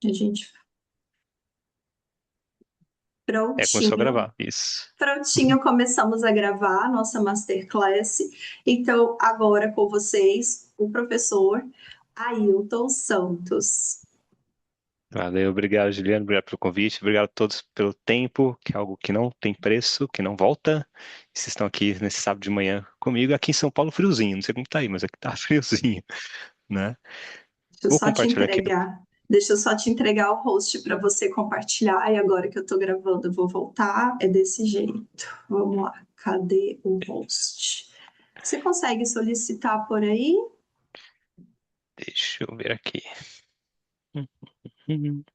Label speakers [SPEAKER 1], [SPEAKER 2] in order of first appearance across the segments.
[SPEAKER 1] A gente
[SPEAKER 2] Começou a
[SPEAKER 1] prontinho.
[SPEAKER 2] gravar. Isso.
[SPEAKER 1] Prontinho, começamos a gravar a nossa masterclass. Então, agora com vocês, o professor Ailton Santos.
[SPEAKER 2] Valeu, obrigado, Juliano. Obrigado pelo convite. Obrigado a todos pelo tempo, que é algo que não tem preço, que não volta. Vocês estão aqui nesse sábado de manhã comigo. Aqui em São Paulo, friozinho. Não sei como tá aí, mas aqui tá friozinho, né?
[SPEAKER 1] Deixa eu
[SPEAKER 2] Vou
[SPEAKER 1] só te
[SPEAKER 2] compartilhar aqui.
[SPEAKER 1] entregar. Deixa eu só te entregar o host para você compartilhar. E agora que eu estou gravando, eu vou voltar. É desse jeito. Vamos lá. Cadê o host? Você consegue solicitar por aí?
[SPEAKER 2] Deixa eu ver aqui. Uhum.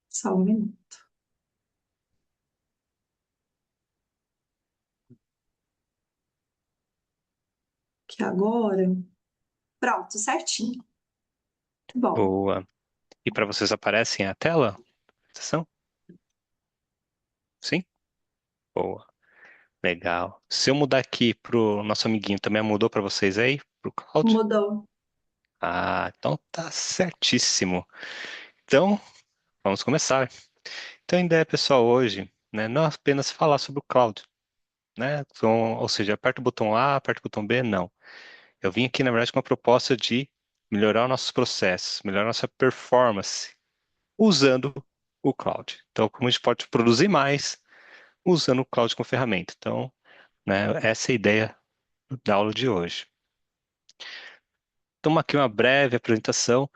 [SPEAKER 1] Só um minuto. Que agora. Pronto, certinho. Muito bom.
[SPEAKER 2] Boa. E para vocês aparecem a tela? Apresentação? Sim? Boa. Legal. Se eu mudar aqui pro nosso amiguinho, também mudou para vocês aí? Pro Cloud?
[SPEAKER 1] Mudou.
[SPEAKER 2] Ah, então tá certíssimo. Então, vamos começar. Então, a ideia, pessoal, hoje, né, não é apenas falar sobre o cloud, né? Então, ou seja, aperta o botão A, aperta o botão B, não. Eu vim aqui, na verdade, com uma proposta de melhorar os nossos processos, melhorar a nossa performance usando o cloud. Então, como a gente pode produzir mais usando o cloud como ferramenta. Então, né, essa é a ideia da aula de hoje. Então, aqui uma breve apresentação.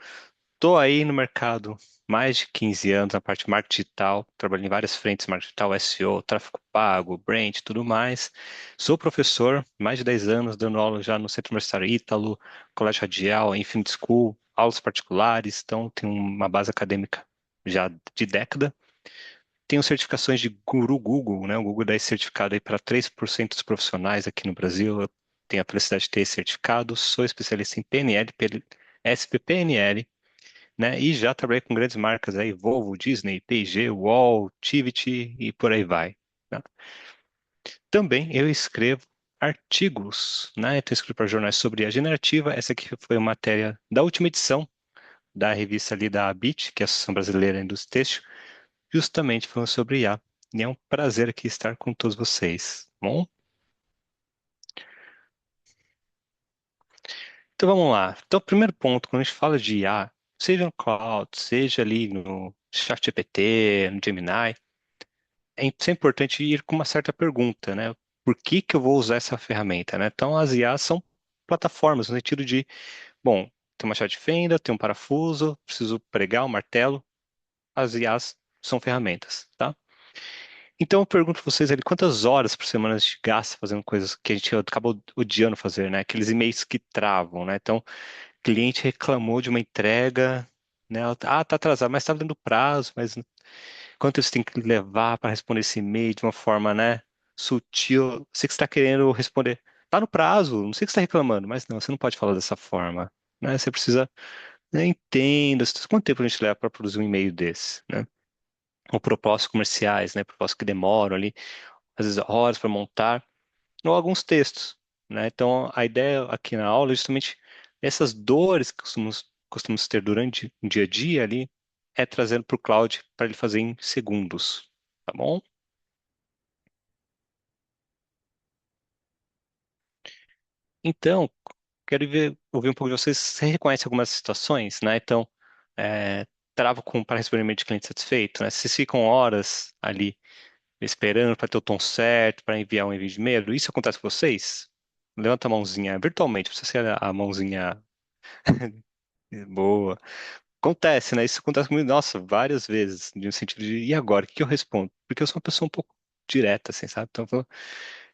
[SPEAKER 2] Estou aí no mercado mais de 15 anos na parte de marketing digital, trabalhei em várias frentes, marketing digital, SEO, tráfego pago, brand, tudo mais. Sou professor, mais de 10 anos, dando aula já no Centro Universitário Ítalo, Colégio Radial, Infinite School, aulas particulares, então tenho uma base acadêmica já de década. Tenho certificações de Guru Google, né? O Google dá esse certificado aí para 3% dos profissionais aqui no Brasil. Eu tenho a felicidade de ter esse certificado. Sou especialista em PNL, SPPNL, né? E já trabalhei com grandes marcas aí, Volvo, Disney, P&G, Wall, Tivity e por aí vai, né? Também eu escrevo artigos, né? Então, eu escrevo para jornais sobre a generativa. Essa aqui foi uma matéria da última edição da revista ali da ABIT, que é a Associação Brasileira da Indústria Têxtil, justamente falando sobre IA. E é um prazer aqui estar com todos vocês. Bom, então vamos lá. Então, o primeiro ponto, quando a gente fala de IA, seja no cloud, seja ali no ChatGPT, no Gemini, isso é importante ir com uma certa pergunta, né? Por que que eu vou usar essa ferramenta, né? Então, as IAs são plataformas no sentido de, bom, tem uma chave de fenda, tem um parafuso, preciso pregar um martelo. As IAs são ferramentas, tá? Então, eu pergunto para vocês ali, quantas horas por semana a gente gasta fazendo coisas que a gente acaba odiando fazer, né? Aqueles e-mails que travam, né? Então, o cliente reclamou de uma entrega, né? Ah, tá atrasado, mas está dentro do prazo, mas quanto você tem que levar para responder esse e-mail de uma forma, né, sutil? Sei que você está querendo responder. Tá no prazo, não sei o que você está reclamando, mas não, você não pode falar dessa forma, né? Você precisa, né, entenda, quanto tempo a gente leva para produzir um e-mail desse, né? Ou propósitos comerciais, né? Propósitos que demoram ali, às vezes horas para montar, ou alguns textos, né? Então, a ideia aqui na aula é justamente essas dores que costumamos ter durante o dia a dia ali, é trazendo para o cloud para ele fazer em segundos, tá bom? Então, quero ouvir um pouco de vocês. Você reconhece algumas situações, né? Então, é, travo para receber um e-mail de cliente satisfeito, né? Vocês ficam horas ali esperando para ter o tom certo, para enviar um envio de e-mail. Isso acontece com vocês? Levanta a mãozinha virtualmente, precisa ser a mãozinha boa. Acontece, né? Isso acontece comigo, nossa, várias vezes, no sentido de, e agora? O que que eu respondo? Porque eu sou uma pessoa um pouco direta, assim, sabe? Então,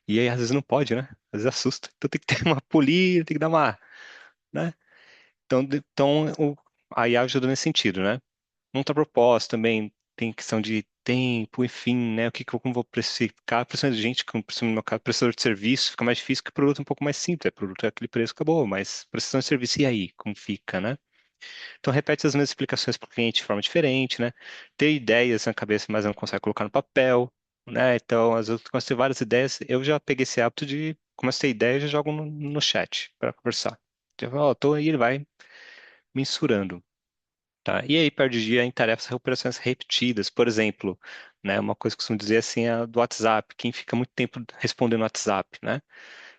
[SPEAKER 2] e aí às vezes não pode, né? Às vezes assusta. Então tem que ter uma polir, tem que dar uma, né? Então a IA ajuda nesse sentido, né? Monta proposta também, tem questão de tempo, enfim, né? O que que eu como vou precificar, principalmente de gente, como principalmente no meu caso, prestador de serviço, fica mais difícil que o produto é um pouco mais simples, o produto é aquele preço, acabou, mas prestação de serviço, e aí? Como fica, né? Então repete as mesmas explicações para o cliente de forma diferente, né? Ter ideias na cabeça, mas não consegue colocar no papel, né? Então, às vezes, quando você tem várias ideias, eu já peguei esse hábito de, começo a ter ideia, eu já jogo no chat para conversar. Eu falo, ó, tô aí, ele vai mensurando. tá? E aí perde dia em tarefas e operações repetidas. Por exemplo, né, uma coisa que eu costumo dizer assim é a do WhatsApp. Quem fica muito tempo respondendo WhatsApp, né?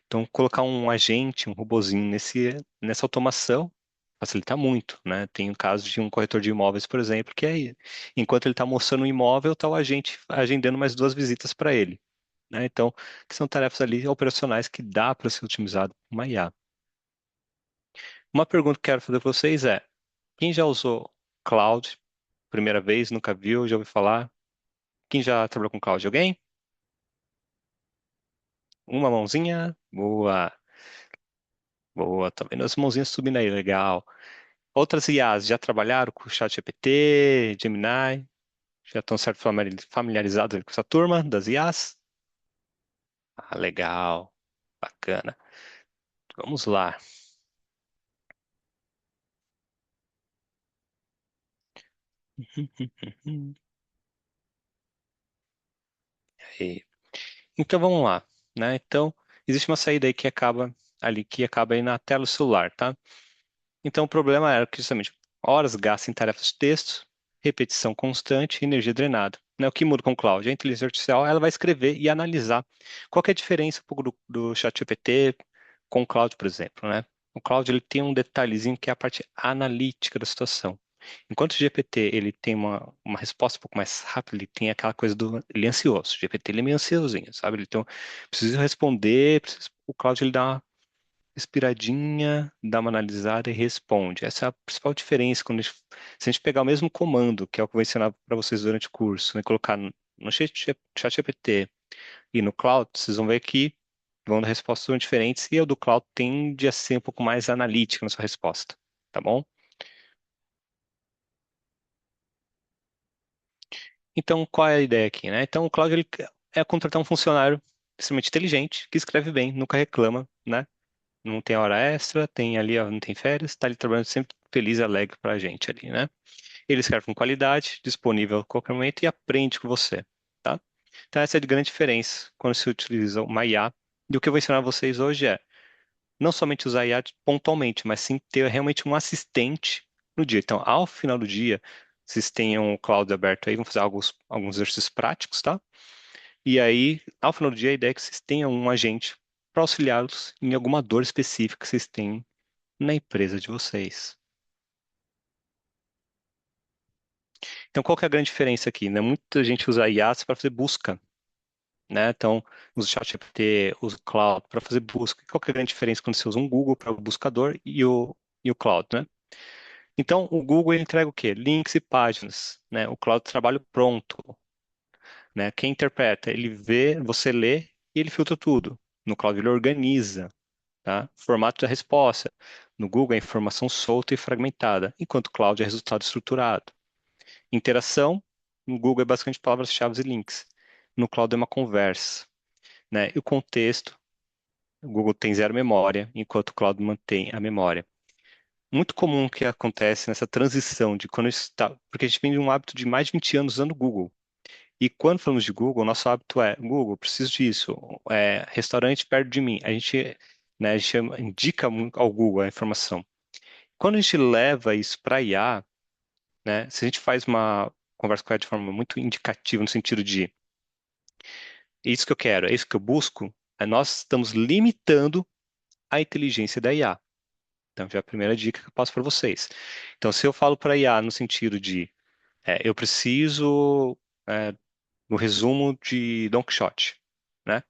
[SPEAKER 2] Então, colocar um agente, um robozinho nessa automação facilita muito, né? Tem o caso de um corretor de imóveis, por exemplo, que é, enquanto ele está mostrando um imóvel, está o agente agendando mais duas visitas para ele, né? Então, que são tarefas ali operacionais que dá para ser otimizado com uma IA. Uma pergunta que eu quero fazer para vocês é: quem já usou cloud primeira vez, nunca viu, já ouviu falar? Quem já trabalhou com cloud? Alguém? Uma mãozinha? Boa, boa. Tá vendo as mãozinhas subindo aí, legal. Outras IAs já trabalharam com o ChatGPT, Gemini? Já estão certo familiarizados com essa turma das IAs? Ah, legal, bacana. Vamos lá. Aí. Então vamos lá, né? Então existe uma saída aí que acaba ali, que acaba aí na tela do celular, tá? Então o problema era que justamente horas gastas em tarefas de texto, repetição constante e energia drenada. Né? O que muda com o cloud? A inteligência artificial ela vai escrever e analisar qual que é a diferença um pouco do ChatGPT com o cloud, por exemplo, né? O cloud ele tem um detalhezinho que é a parte analítica da situação. Enquanto o GPT ele tem uma resposta um pouco mais rápida, ele tem aquela coisa do ele é ansioso. O GPT ele é meio ansiosinho, sabe? Ele tem, precisa responder, o cloud ele dá uma respiradinha, dá uma analisada e responde. Essa é a principal diferença quando se a gente pegar o mesmo comando, que é o que eu vou ensinar para vocês durante o curso, né, colocar no chat GPT e no cloud, vocês vão ver que vão dar respostas diferentes e o do cloud tende a ser um pouco mais analítico na sua resposta, tá bom? Então, qual é a ideia aqui, né? Então, o cloud ele é contratar um funcionário extremamente inteligente, que escreve bem, nunca reclama, né? Não tem hora extra, tem ali, ó, não tem férias, está ali trabalhando sempre feliz e alegre para a gente ali, né? Ele escreve com qualidade, disponível a qualquer momento e aprende com você, tá? Então essa é a grande diferença quando se utiliza uma IA. E o que eu vou ensinar vocês hoje é não somente usar IA pontualmente, mas sim ter realmente um assistente no dia. Então, ao final do dia, vocês tenham o cloud aberto aí, vão fazer alguns exercícios práticos, tá? E aí, ao final do dia, a ideia é que vocês tenham um agente para auxiliá-los em alguma dor específica que vocês têm na empresa de vocês. Então, qual que é a grande diferença aqui, né? Muita gente usa IaaS para fazer busca, né? Então, usa o ChatGPT, usa o Cloud para fazer busca. Qual que é a grande diferença quando você usa um Google para o buscador e o Cloud, né? Então, o Google ele entrega o quê? Links e páginas, né? O Cloud trabalho pronto, né? Quem interpreta, ele vê, você lê e ele filtra tudo. No Cloud ele organiza, tá? Formato da resposta. No Google é informação solta e fragmentada, enquanto o Cloud é resultado estruturado. Interação, no Google é basicamente palavras-chave e links. No Cloud é uma conversa, né? E o contexto, o Google tem zero memória, enquanto o Cloud mantém a memória. Muito comum que acontece nessa transição de quando está, porque a gente vem de um hábito de mais de 20 anos usando o Google. E quando falamos de Google, nosso hábito é, Google, preciso disso, restaurante perto de mim. A gente indica ao Google a informação. Quando a gente leva isso para IA, né, se a gente faz uma conversa com ela de forma muito indicativa, no sentido de é isso que eu quero, é isso que eu busco, nós estamos limitando a inteligência da IA. Então, já é a primeira dica que eu passo para vocês. Então, se eu falo para a IA no sentido de eu preciso é, no resumo de Don Quixote, né?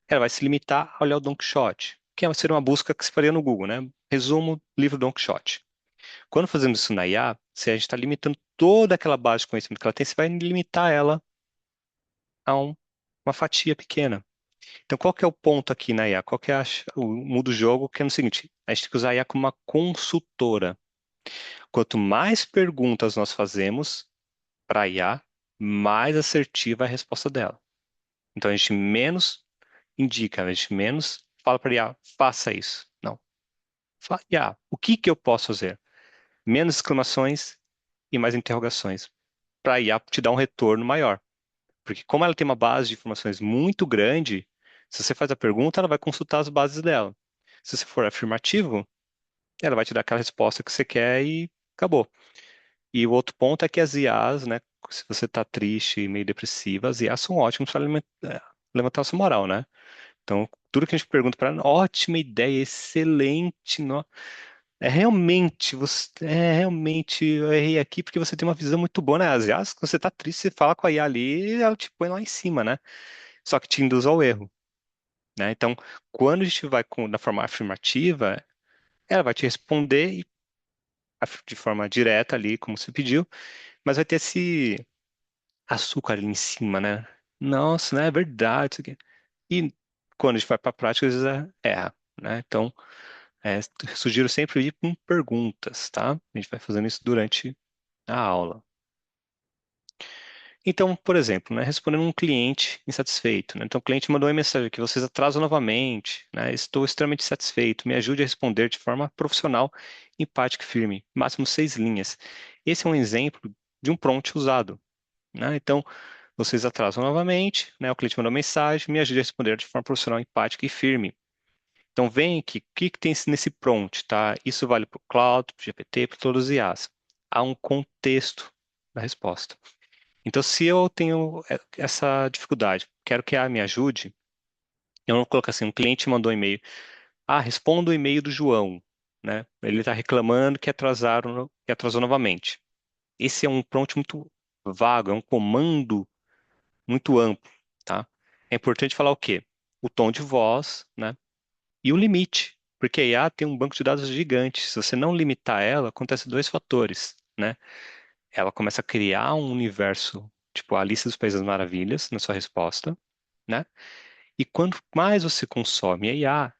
[SPEAKER 2] Ela vai se limitar a olhar o Don Quixote, que seria uma busca que se faria no Google, né? Resumo, livro Don Quixote. Quando fazemos isso na IA, se a gente está limitando toda aquela base de conhecimento que ela tem, você vai limitar ela a uma fatia pequena. Então, qual que é o ponto aqui na IA? Qual que é o mundo do jogo? Que é no seguinte, a gente tem que usar a IA como uma consultora. Quanto mais perguntas nós fazemos para a IA, mais assertiva é a resposta dela. Então, a gente menos indica, a gente menos fala para a IA, faça isso. Não. Fala, IA, o que que eu posso fazer? Menos exclamações e mais interrogações. Para a IA te dar um retorno maior. Porque como ela tem uma base de informações muito grande, se você faz a pergunta, ela vai consultar as bases dela. Se você for afirmativo, ela vai te dar aquela resposta que você quer e acabou. E o outro ponto é que as IAs, né, se você está triste e meio depressiva, as IAs são ótimas para levantar a sua moral, né? Então, tudo que a gente pergunta para ela, ótima ideia, excelente, realmente, eu errei aqui porque você tem uma visão muito boa, né? As IAs, quando você está triste, você fala com a IA ali, ela te põe lá em cima, né? Só que te induz ao erro, né? Então, quando a gente vai na forma afirmativa, ela vai te responder de forma direta ali, como você pediu, mas vai ter esse açúcar ali em cima, né? Nossa, né? É verdade, isso aqui. E quando a gente vai para a prática, às vezes erra, né? Então, sugiro sempre ir com perguntas, tá? A gente vai fazendo isso durante a aula. Então, por exemplo, né, respondendo um cliente insatisfeito, né? Então, o cliente mandou uma mensagem aqui, vocês atrasam novamente, né? Estou extremamente insatisfeito, me ajude a responder de forma profissional, empática e firme, máximo 6 linhas. Esse é um exemplo de um prompt usado, né? Então, vocês atrasam novamente, né? O cliente mandou mensagem, me ajude a responder de forma profissional, empática e firme. Então, vem aqui, o que que tem nesse prompt, tá? Isso vale para o Cloud, para o GPT, para todos os IAs. Há um contexto da resposta. Então, se eu tenho essa dificuldade, quero que a IA me ajude, eu não coloco assim, um cliente mandou um e-mail, responda o e-mail do João, né? Ele está reclamando que atrasou novamente. Esse é um prompt muito vago, é um comando muito amplo, tá? É importante falar o quê? O tom de voz, né? E o limite, porque a IA tem um banco de dados gigante. Se você não limitar ela, acontece dois fatores, né? Ela começa a criar um universo, tipo a lista dos Países das Maravilhas, na sua resposta, né? E quanto mais você consome a IA,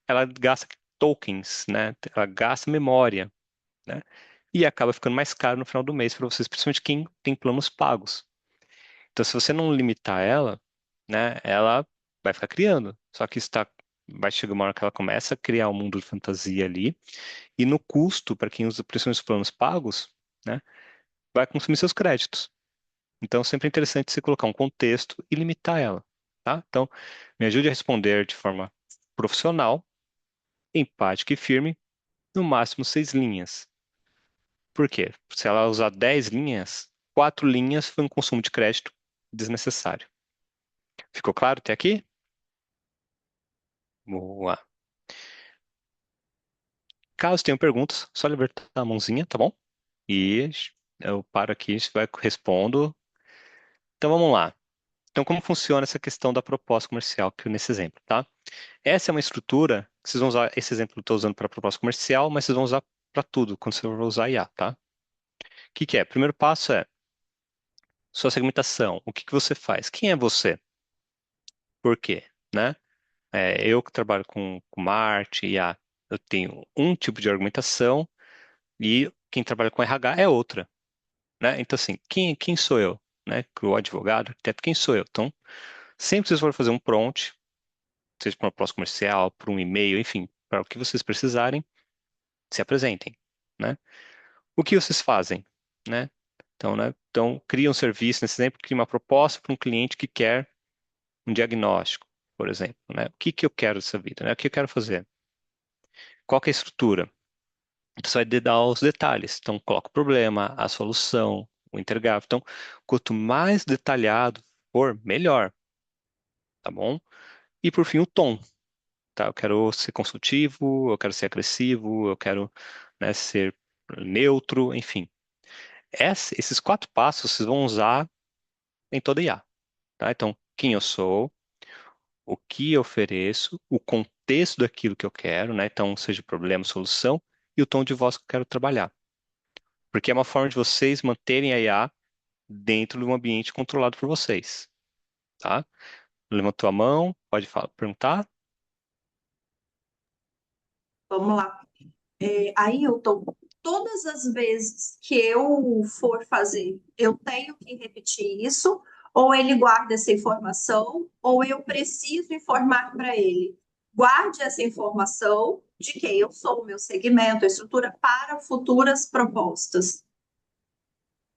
[SPEAKER 2] ela gasta tokens, né? Ela gasta memória, né? E acaba ficando mais caro no final do mês para vocês, principalmente quem tem planos pagos. Então, se você não limitar ela, né, ela vai ficar criando. Só que vai chegar uma hora que ela começa a criar um mundo de fantasia ali, e no custo, para quem usa principalmente os planos pagos, né, vai consumir seus créditos. Então, sempre é interessante você colocar um contexto e limitar ela, tá? Então, me ajude a responder de forma profissional, empática e firme, no máximo 6 linhas. Por quê? Se ela usar 10 linhas, 4 linhas foi um consumo de crédito desnecessário. Ficou claro até aqui? Boa. Caso tenham perguntas, só levantar a mãozinha, tá bom? E eu paro aqui, respondo. Então vamos lá. Então, como funciona essa questão da proposta comercial que nesse exemplo, tá? Essa é uma estrutura que vocês vão usar. Esse exemplo eu estou usando para proposta comercial, mas vocês vão usar para tudo quando você for usar IA, tá? O que que é? O primeiro passo é sua segmentação. O que que você faz? Quem é você? Por quê? Né? Eu que trabalho com marketing, IA, eu tenho um tipo de argumentação e quem trabalha com RH é outra, né? Então, assim, quem sou eu? Né? O advogado, arquiteto, quem sou eu? Então, sempre que vocês forem fazer um prompt, seja para uma proposta comercial, para um e-mail, enfim, para o que vocês precisarem, se apresentem, né? O que vocês fazem, né? Então, cria um serviço, nesse exemplo, cria uma proposta para um cliente que quer um diagnóstico, por exemplo, né? O que que eu quero dessa vida, né? O que eu quero fazer? Qual que é a estrutura? Então, você vai dar os detalhes. Então, coloca o problema, a solução, o entregável. Então, quanto mais detalhado for, melhor, tá bom? E, por fim, o tom, tá? Eu quero ser consultivo, eu quero ser agressivo, eu quero, né, ser neutro, enfim. Esses 4 passos vocês vão usar em toda IA, tá? Então, quem eu sou, o que eu ofereço, o contexto daquilo que eu quero, né? Então, seja problema, solução, e o tom de voz que eu quero trabalhar. Porque é uma forma de vocês manterem a IA dentro de um ambiente controlado por vocês, tá? Levantou a mão, pode perguntar?
[SPEAKER 1] Vamos lá. Aí eu tô. Todas as vezes que eu for fazer, eu tenho que repetir isso, ou ele guarda essa informação, ou eu preciso informar para ele. Guarde essa informação de quem eu sou, o meu segmento, a estrutura para futuras propostas.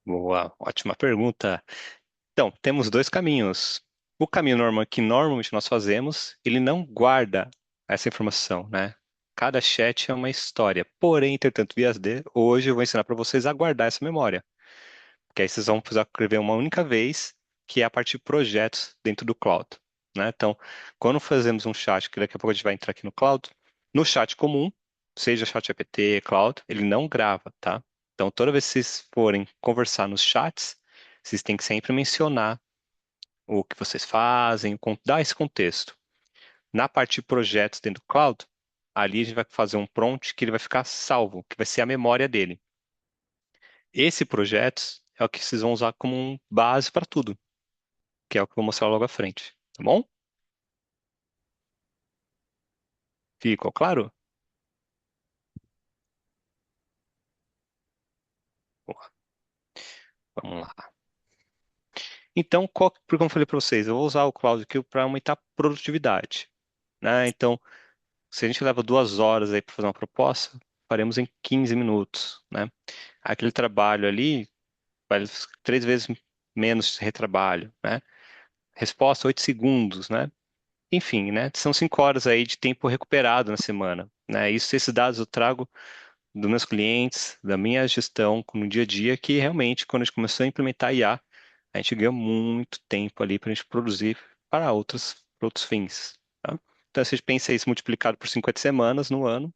[SPEAKER 2] Boa, ótima pergunta. Então, temos dois caminhos. Que normalmente nós fazemos, ele não guarda essa informação, né? cada chat é uma história. Porém, entretanto, via SD, hoje eu vou ensinar para vocês a guardar essa memória. Que aí vocês vão precisar escrever uma única vez, que é a parte de projetos dentro do Cloud, né? Então, quando fazemos um chat, que daqui a pouco a gente vai entrar aqui no Cloud, no chat comum, seja chat GPT, Cloud, ele não grava, tá? Então, toda vez que vocês forem conversar nos chats, vocês têm que sempre mencionar o que vocês fazem, dar esse contexto. Na parte de projetos dentro do Cloud, ali a gente vai fazer um prompt que ele vai ficar salvo, que vai ser a memória dele. Esse projeto é o que vocês vão usar como base para tudo, que é o que eu vou mostrar logo à frente, tá bom? Ficou claro? Boa. Vamos lá. Então, como eu falei para vocês, eu vou usar o Cloud aqui para aumentar a produtividade, né? Então, se a gente leva 2 horas aí para fazer uma proposta, faremos em 15 minutos, né? Aquele trabalho ali vai 3 vezes menos retrabalho, né? Resposta 8 segundos, né? Enfim, né? São 5 horas aí de tempo recuperado na semana, né? Esses dados eu trago dos meus clientes, da minha gestão no dia a dia, que realmente, quando a gente começou a implementar IA, a gente ganhou muito tempo ali para a gente produzir para outros fins, tá? Então, se a gente pensa isso multiplicado por 50 semanas no ano,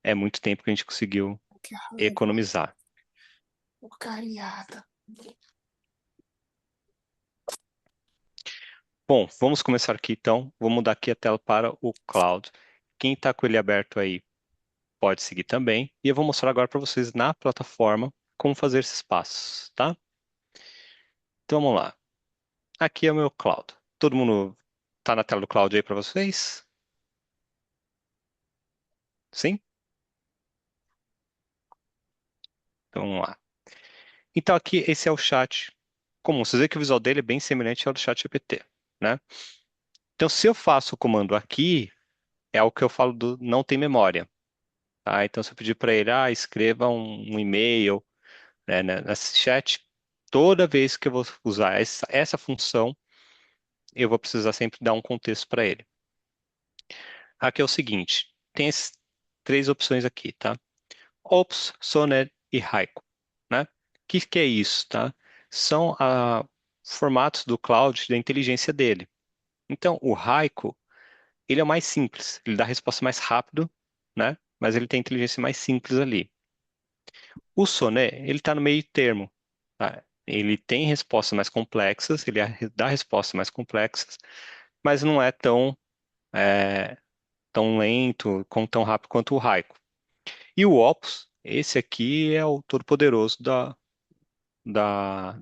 [SPEAKER 2] é muito tempo que a gente conseguiu
[SPEAKER 3] Que raiva,
[SPEAKER 2] economizar.
[SPEAKER 3] porcariada.
[SPEAKER 2] Bom, vamos começar aqui então. Vou mudar aqui a tela para o Cloud. Quem está com ele aberto aí pode seguir também. E eu vou mostrar agora para vocês na plataforma como fazer esses passos, tá? Então vamos lá. Aqui é o meu Cloud. Todo mundo tá na tela do Cloud aí para vocês? Sim? Então vamos lá. Então aqui esse é o chat comum. Vocês veem que o visual dele é bem semelhante ao do chat GPT, né? Então se eu faço o comando aqui, é o que eu falo do não tem memória. Tá? Então se eu pedir para ele, escreva um e-mail, né, nesse chat, toda vez que eu vou usar essa função, eu vou precisar sempre dar um contexto para ele. Aqui é o seguinte, tem essas 3 opções aqui, tá? Ops, Sonnet e Haiku, né? Que é isso, tá? São formatos do cloud da inteligência dele. Então, o Haiku, ele é o mais simples, ele dá a resposta mais rápido, né? Mas ele tem inteligência mais simples ali. O Sonnet, ele está no meio termo, tá? Ele tem respostas mais complexas, ele dá respostas mais complexas, mas não é é, tão lento, tão rápido quanto o Haiku. E o Opus, esse aqui é o todo-poderoso da, da,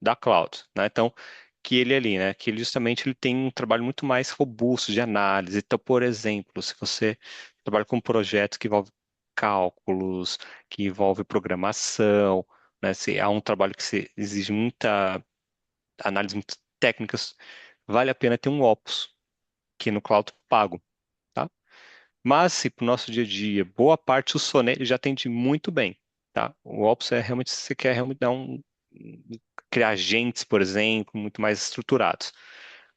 [SPEAKER 2] da cloud, né? Então, que ele ali, né? Que ele justamente ele tem um trabalho muito mais robusto de análise. Então, por exemplo, se você trabalha com projetos que envolvem cálculos, que envolve programação, né? Se há um trabalho que se exige muita análise, muitas técnicas, vale a pena ter um Opus, que no cloud pago, tá? Mas, se para o nosso dia a dia, boa parte o Sonnet ele já atende muito bem, tá? O Opus é realmente, se você quer realmente criar agentes, por exemplo, muito mais estruturados.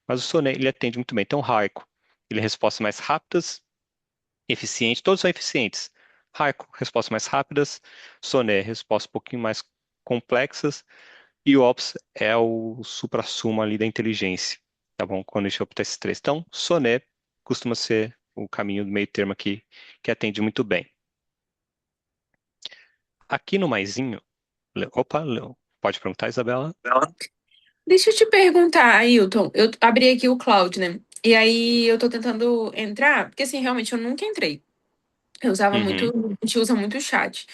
[SPEAKER 2] Mas o Sonnet, ele atende muito bem. Então, o Raico, ele é respostas mais rápidas, eficientes, todos são eficientes. Raico, respostas mais rápidas. Sonnet, respostas um pouquinho mais complexas. E o Opus é o suprassumo ali da inteligência, tá bom? Quando a gente opta esses três. Então, Sonnet costuma ser o caminho do meio termo aqui, que atende muito bem. Aqui no maisinho, opa, pode perguntar, Isabela?
[SPEAKER 3] Deixa eu te perguntar, Ailton. Eu abri aqui o Cloud, né? E aí eu tô tentando entrar, porque assim, realmente eu nunca entrei. Eu usava muito,
[SPEAKER 2] Uhum,
[SPEAKER 3] a gente usa muito o chat.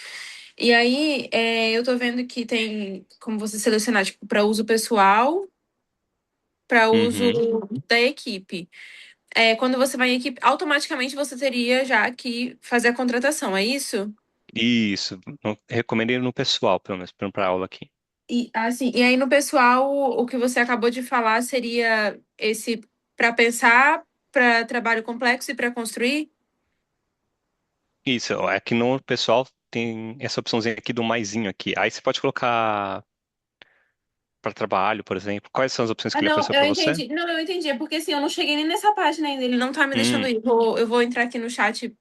[SPEAKER 3] E aí eu tô vendo que tem como você selecionar, tipo, para uso pessoal, para uso
[SPEAKER 2] uhum.
[SPEAKER 3] da equipe. Quando você vai em equipe, automaticamente você teria já que fazer a contratação, é isso?
[SPEAKER 2] Isso, recomendo ir no pessoal, pelo menos, para aula aqui.
[SPEAKER 3] E assim, e aí no pessoal, o que você acabou de falar seria esse para pensar, para trabalho complexo e para construir?
[SPEAKER 2] Isso, aqui no pessoal tem essa opçãozinha aqui do maisinho aqui. Aí você pode colocar para trabalho, por exemplo. Quais são as opções
[SPEAKER 3] Ah,
[SPEAKER 2] que ele
[SPEAKER 3] não,
[SPEAKER 2] apareceu
[SPEAKER 3] eu
[SPEAKER 2] para você?
[SPEAKER 3] entendi. Não, eu entendi. É porque assim, eu não cheguei nem nessa página ainda. Ele não tá me deixando
[SPEAKER 2] Hum,
[SPEAKER 3] ir. Eu vou entrar aqui no chat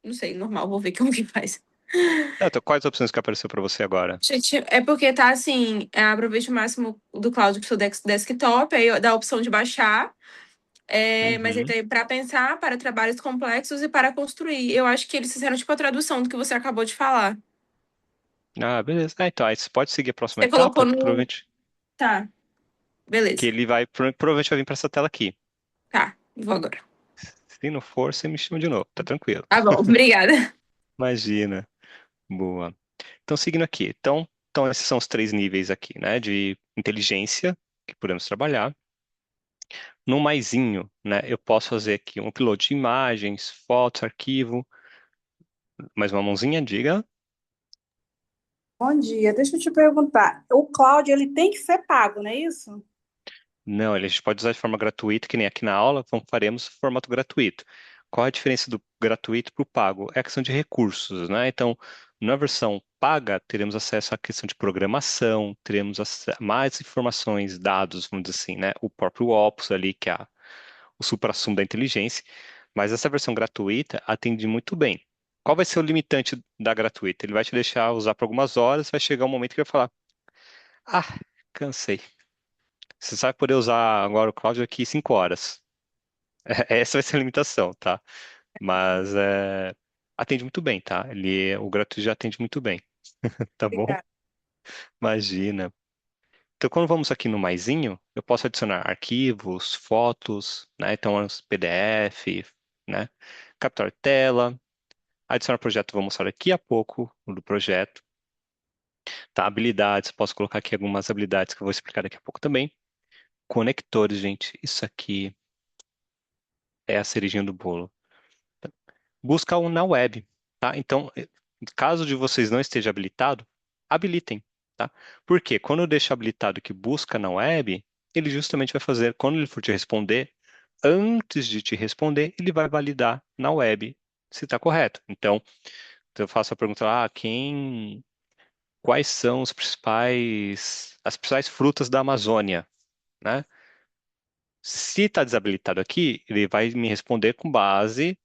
[SPEAKER 3] não sei, normal, vou ver como que faz.
[SPEAKER 2] Então, quais opções que apareceu para você agora?
[SPEAKER 3] Gente, é porque tá assim, aproveite o máximo do cloud pro seu desktop, aí dá a opção de baixar, mas aí
[SPEAKER 2] Uhum.
[SPEAKER 3] tem para pensar, para trabalhos complexos e para construir. Eu acho que eles fizeram tipo a tradução do que você acabou de falar.
[SPEAKER 2] Ah, beleza. Então, aí você pode seguir a próxima
[SPEAKER 3] Você colocou
[SPEAKER 2] etapa,
[SPEAKER 3] no.
[SPEAKER 2] provavelmente,
[SPEAKER 3] Tá,
[SPEAKER 2] que
[SPEAKER 3] beleza.
[SPEAKER 2] ele vai, provavelmente vai vir para essa tela aqui.
[SPEAKER 3] Tá, vou agora.
[SPEAKER 2] Se não for, você me chama de novo, tá tranquilo.
[SPEAKER 3] Tá bom, obrigada.
[SPEAKER 2] Imagina. Boa. Então, seguindo aqui. Então, esses são os três níveis aqui, né, de inteligência que podemos trabalhar. No maisinho, né, eu posso fazer aqui um upload de imagens, fotos, arquivo. Mais uma mãozinha, diga.
[SPEAKER 4] Bom dia, deixa eu te perguntar. O Cláudio, ele tem que ser pago, não é isso?
[SPEAKER 2] Não, a gente pode usar de forma gratuita, que nem aqui na aula, então faremos formato gratuito. Qual a diferença do gratuito para o pago? É a questão de recursos, né? Então, na versão paga, teremos acesso à questão de programação, teremos mais informações, dados, vamos dizer assim, né? O próprio Opus ali, que é o suprassumo da inteligência. Mas essa versão gratuita atende muito bem. Qual vai ser o limitante da gratuita? Ele vai te deixar usar por algumas horas, vai chegar um momento que vai falar: Ah, cansei. Você só vai poder usar agora o Cloud aqui 5 horas. Essa vai ser a limitação, tá? Mas atende muito bem, tá? O gratuito já atende muito bem, tá bom?
[SPEAKER 4] Obrigada.
[SPEAKER 2] Imagina. Então, quando vamos aqui no maisinho, eu posso adicionar arquivos, fotos, né? Então, os PDF, né? Capturar tela, adicionar projeto, vou mostrar daqui a pouco o do projeto, tá? Habilidades, posso colocar aqui algumas habilidades que eu vou explicar daqui a pouco também. Conectores, gente, isso aqui é a cerejinha do bolo. Busca um na web, tá? Então, caso de vocês não esteja habilitado, habilitem, tá? Porque quando eu deixo habilitado que busca na web, ele justamente vai fazer, quando ele for te responder, antes de te responder, ele vai validar na web se está correto. Então, eu faço a pergunta lá, quais são as principais frutas da Amazônia, né? Se está desabilitado aqui, ele vai me responder com base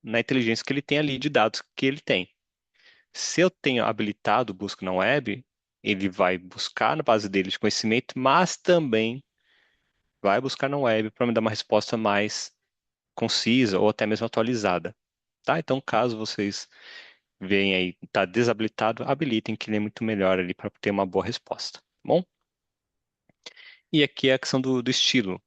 [SPEAKER 2] na inteligência que ele tem ali de dados que ele tem. Se eu tenho habilitado busca na web, ele vai buscar na base dele de conhecimento, mas também vai buscar na web para me dar uma resposta mais concisa ou até mesmo atualizada, tá? Então, caso vocês veem aí, está desabilitado, habilitem, que ele é muito melhor ali para ter uma boa resposta, tá bom? E aqui é a questão do estilo,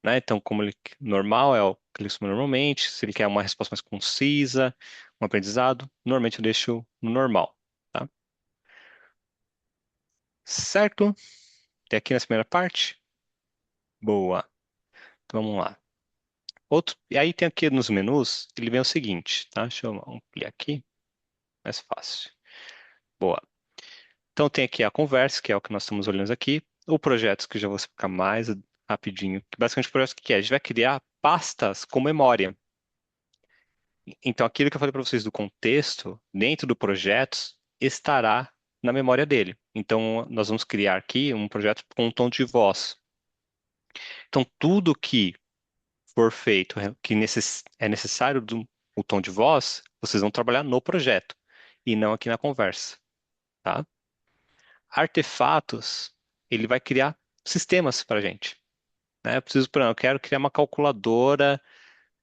[SPEAKER 2] né? Então, como ele normal é o que ele costuma normalmente, se ele quer uma resposta mais concisa, um aprendizado, normalmente eu deixo no normal, tá? Certo? Até aqui nessa primeira parte. Boa. Então vamos lá. E aí tem aqui nos menus, ele vem o seguinte, tá? Deixa eu ampliar aqui, mais fácil. Boa. Então tem aqui a conversa, que é o que nós estamos olhando aqui. O projeto, que eu já vou explicar mais rapidinho. Basicamente, o projeto o que é? A gente vai criar pastas com memória. Então, aquilo que eu falei para vocês do contexto, dentro do projeto, estará na memória dele. Então, nós vamos criar aqui um projeto com um tom de voz. Então, tudo que for feito, que é necessário o tom de voz, vocês vão trabalhar no projeto e não aqui na conversa, tá? Artefatos, ele vai criar sistemas para a gente, né? Eu quero criar uma calculadora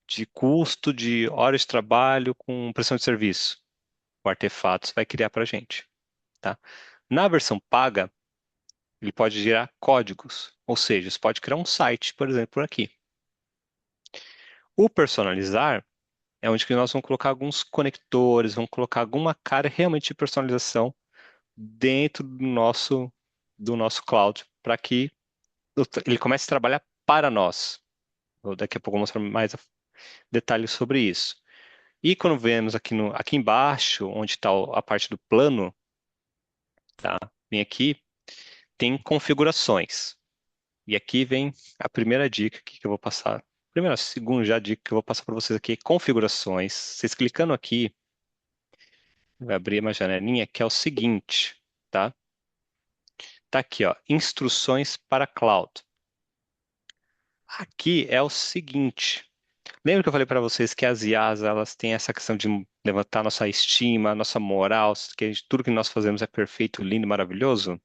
[SPEAKER 2] de custo de horas de trabalho com prestação de serviço. O Artefatos vai criar para a gente, tá? Na versão paga, ele pode gerar códigos, ou seja, você pode criar um site, por exemplo, por aqui. O personalizar é onde que nós vamos colocar alguns conectores, vamos colocar alguma cara realmente de personalização dentro do nosso cloud, para que ele comece a trabalhar para nós. Daqui a pouco eu vou mostrar mais detalhes sobre isso. E quando vemos aqui embaixo, onde está a parte do plano, tá? Vem aqui, tem configurações. E aqui vem a primeira dica que eu vou passar. Primeira, segunda já dica que eu vou passar para vocês aqui, configurações. Vocês clicando aqui, vai abrir uma janelinha que é o seguinte, tá? Tá aqui, ó, instruções para cloud. Aqui é o seguinte, Lembra que eu falei para vocês que as IAs, elas têm essa questão de levantar nossa estima, nossa moral, que tudo que nós fazemos é perfeito, lindo, maravilhoso?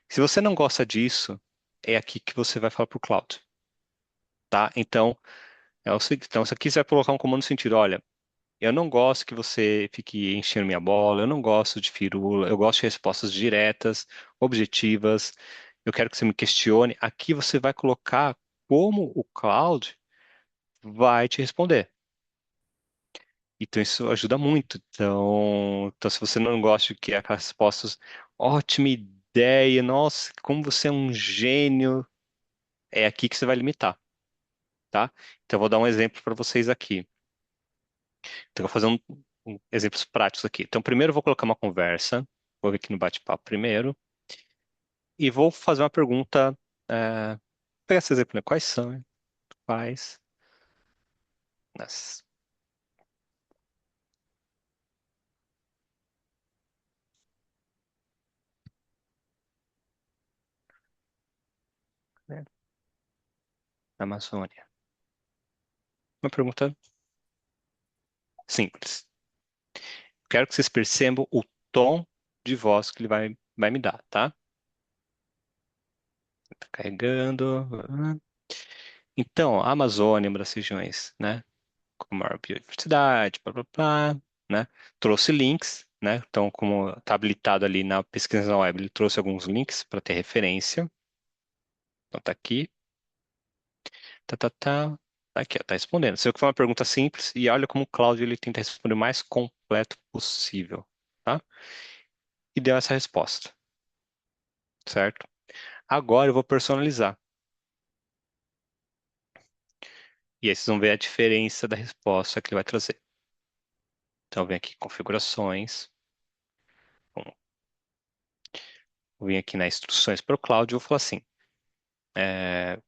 [SPEAKER 2] Se você não gosta disso, é aqui que você vai falar para o Cloud, tá? Então, então, isso aqui você vai colocar um comando no sentido, olha, eu não gosto que você fique enchendo minha bola, eu não gosto de firula, eu gosto de respostas diretas, objetivas, eu quero que você me questione. Aqui você vai colocar como o Cloud vai te responder. Então isso ajuda muito. Então se você não gosta de que aquelas respostas, ótima ideia, nossa, como você é um gênio, é aqui que você vai limitar, tá? Então eu vou dar um exemplo para vocês aqui. Então eu vou fazer exemplos práticos aqui. Então primeiro eu vou colocar uma conversa, vou vir aqui no bate-papo primeiro, e vou fazer uma pergunta, vou pegar esse exemplo, né? Quais são, quais, as, né, na Amazônia? Uma pergunta simples. Quero que vocês percebam o tom de voz que ele vai me dar, tá? Tá carregando. Então, a Amazônia é uma das regiões, né, com maior biodiversidade, blá, blá, blá, né? Trouxe links, né? Então, como está habilitado ali na pesquisa na web, ele trouxe alguns links para ter referência. Então, tá aqui, tá aqui, ó, tá respondendo. Isso aqui foi uma pergunta simples e olha como o Cláudio ele tenta responder o mais completo possível, tá? E deu essa resposta, certo? Agora eu vou personalizar. E aí vocês vão ver a diferença da resposta que ele vai trazer. Então, vem aqui configurações. Bom, vou vir aqui nas instruções para o cloud e vou falar assim. é,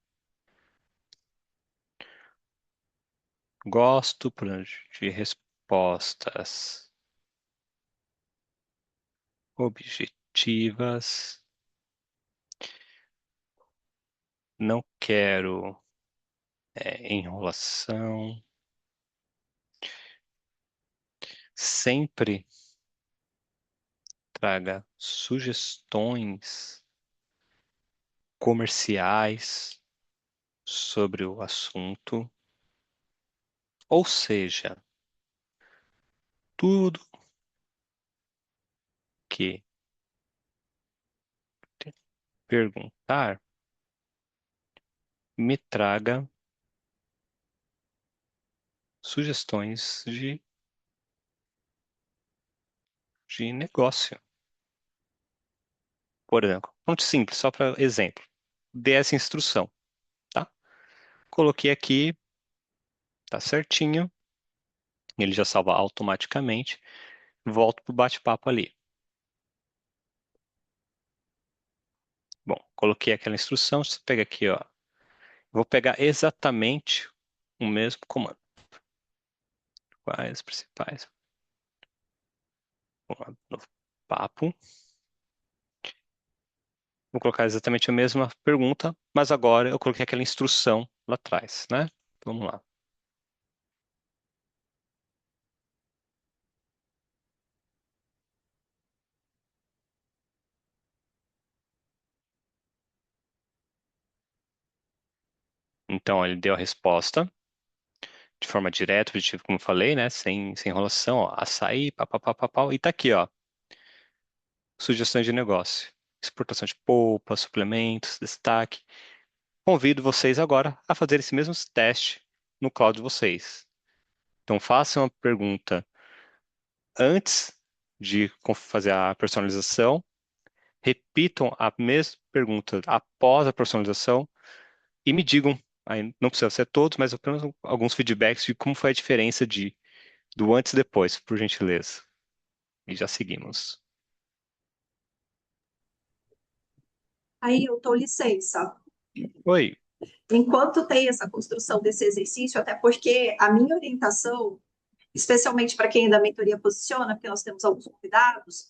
[SPEAKER 2] Gosto de respostas objetivas. Não quero enrolação. Sempre traga sugestões comerciais sobre o assunto. Ou seja, tudo que perguntar me traga sugestões de negócio. Por exemplo, muito simples, só para exemplo. Dei essa instrução, tá? Coloquei aqui, tá certinho. Ele já salva automaticamente. Volto pro bate-papo ali. Bom, coloquei aquela instrução. Você pega aqui, ó. Vou pegar exatamente o mesmo comando. Quais os principais? Vamos lá, novo papo. Vou colocar exatamente a mesma pergunta, mas agora eu coloquei aquela instrução lá atrás, né? Vamos lá. Então, ele deu a resposta de forma direta, objetiva, como eu falei, né? Sem enrolação, ó. Açaí, papapá, papau. E tá aqui, ó. Sugestões de negócio. Exportação de polpa, suplementos, destaque. Convido vocês agora a fazer esse mesmo teste no cloud de vocês. Então, façam uma pergunta antes de fazer a personalização. Repitam a mesma pergunta após a personalização e me digam, aí não precisa ser todos, mas apenas alguns feedbacks de como foi a diferença do antes e depois, por gentileza. E já seguimos.
[SPEAKER 1] Aí eu dou licença.
[SPEAKER 2] Oi.
[SPEAKER 1] Enquanto tem essa construção desse exercício, até porque a minha orientação, especialmente para quem da mentoria posiciona, porque nós temos alguns convidados,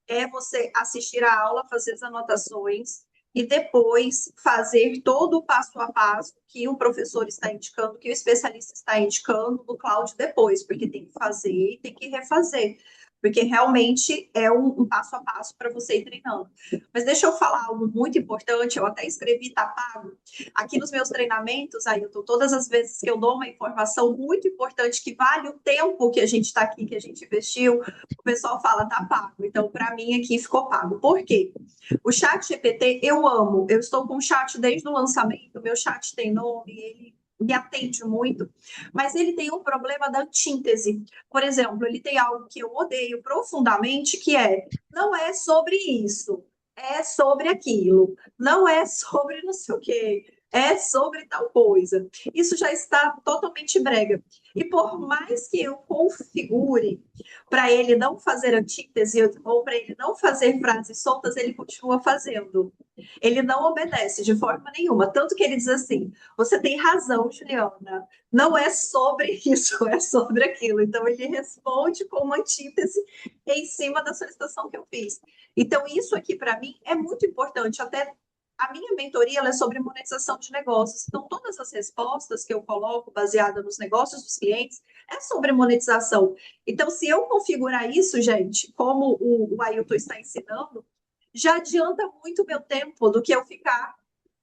[SPEAKER 1] é você assistir a aula, fazer as anotações, e depois fazer todo o passo a passo que o professor está indicando, que o especialista está indicando no cloud depois, porque tem que fazer e tem que refazer, porque realmente é um passo a passo para você ir treinando. Mas deixa eu falar algo muito importante, eu até escrevi, tá pago. Aqui nos meus treinamentos, Ailton, todas as vezes que eu dou uma informação muito importante que vale o tempo que a gente está aqui, que a gente investiu, o pessoal fala, tá pago. Então, para mim, aqui ficou pago. Por quê? O chat GPT eu amo, eu estou com o chat desde o lançamento, meu chat tem nome, ele me atende muito, mas ele tem um problema da antítese. Por exemplo, ele tem algo que eu odeio profundamente, que é, não é sobre isso, é sobre aquilo, não é sobre não sei o quê, é sobre tal coisa. Isso já está totalmente brega. E por mais que eu configure para ele não fazer antítese ou para ele não fazer frases soltas, ele continua fazendo. Ele não obedece de forma nenhuma. Tanto que ele diz assim: você tem razão, Juliana, não é sobre isso, é sobre aquilo. Então ele responde com uma antítese em cima da solicitação que eu fiz. Então, isso aqui para mim é muito importante. Até a minha mentoria ela é sobre monetização de negócios. Então, todas as respostas que eu coloco baseada nos negócios dos clientes é sobre monetização. Então, se eu configurar isso, gente, como o Ailton está ensinando, já adianta muito o meu tempo do que eu ficar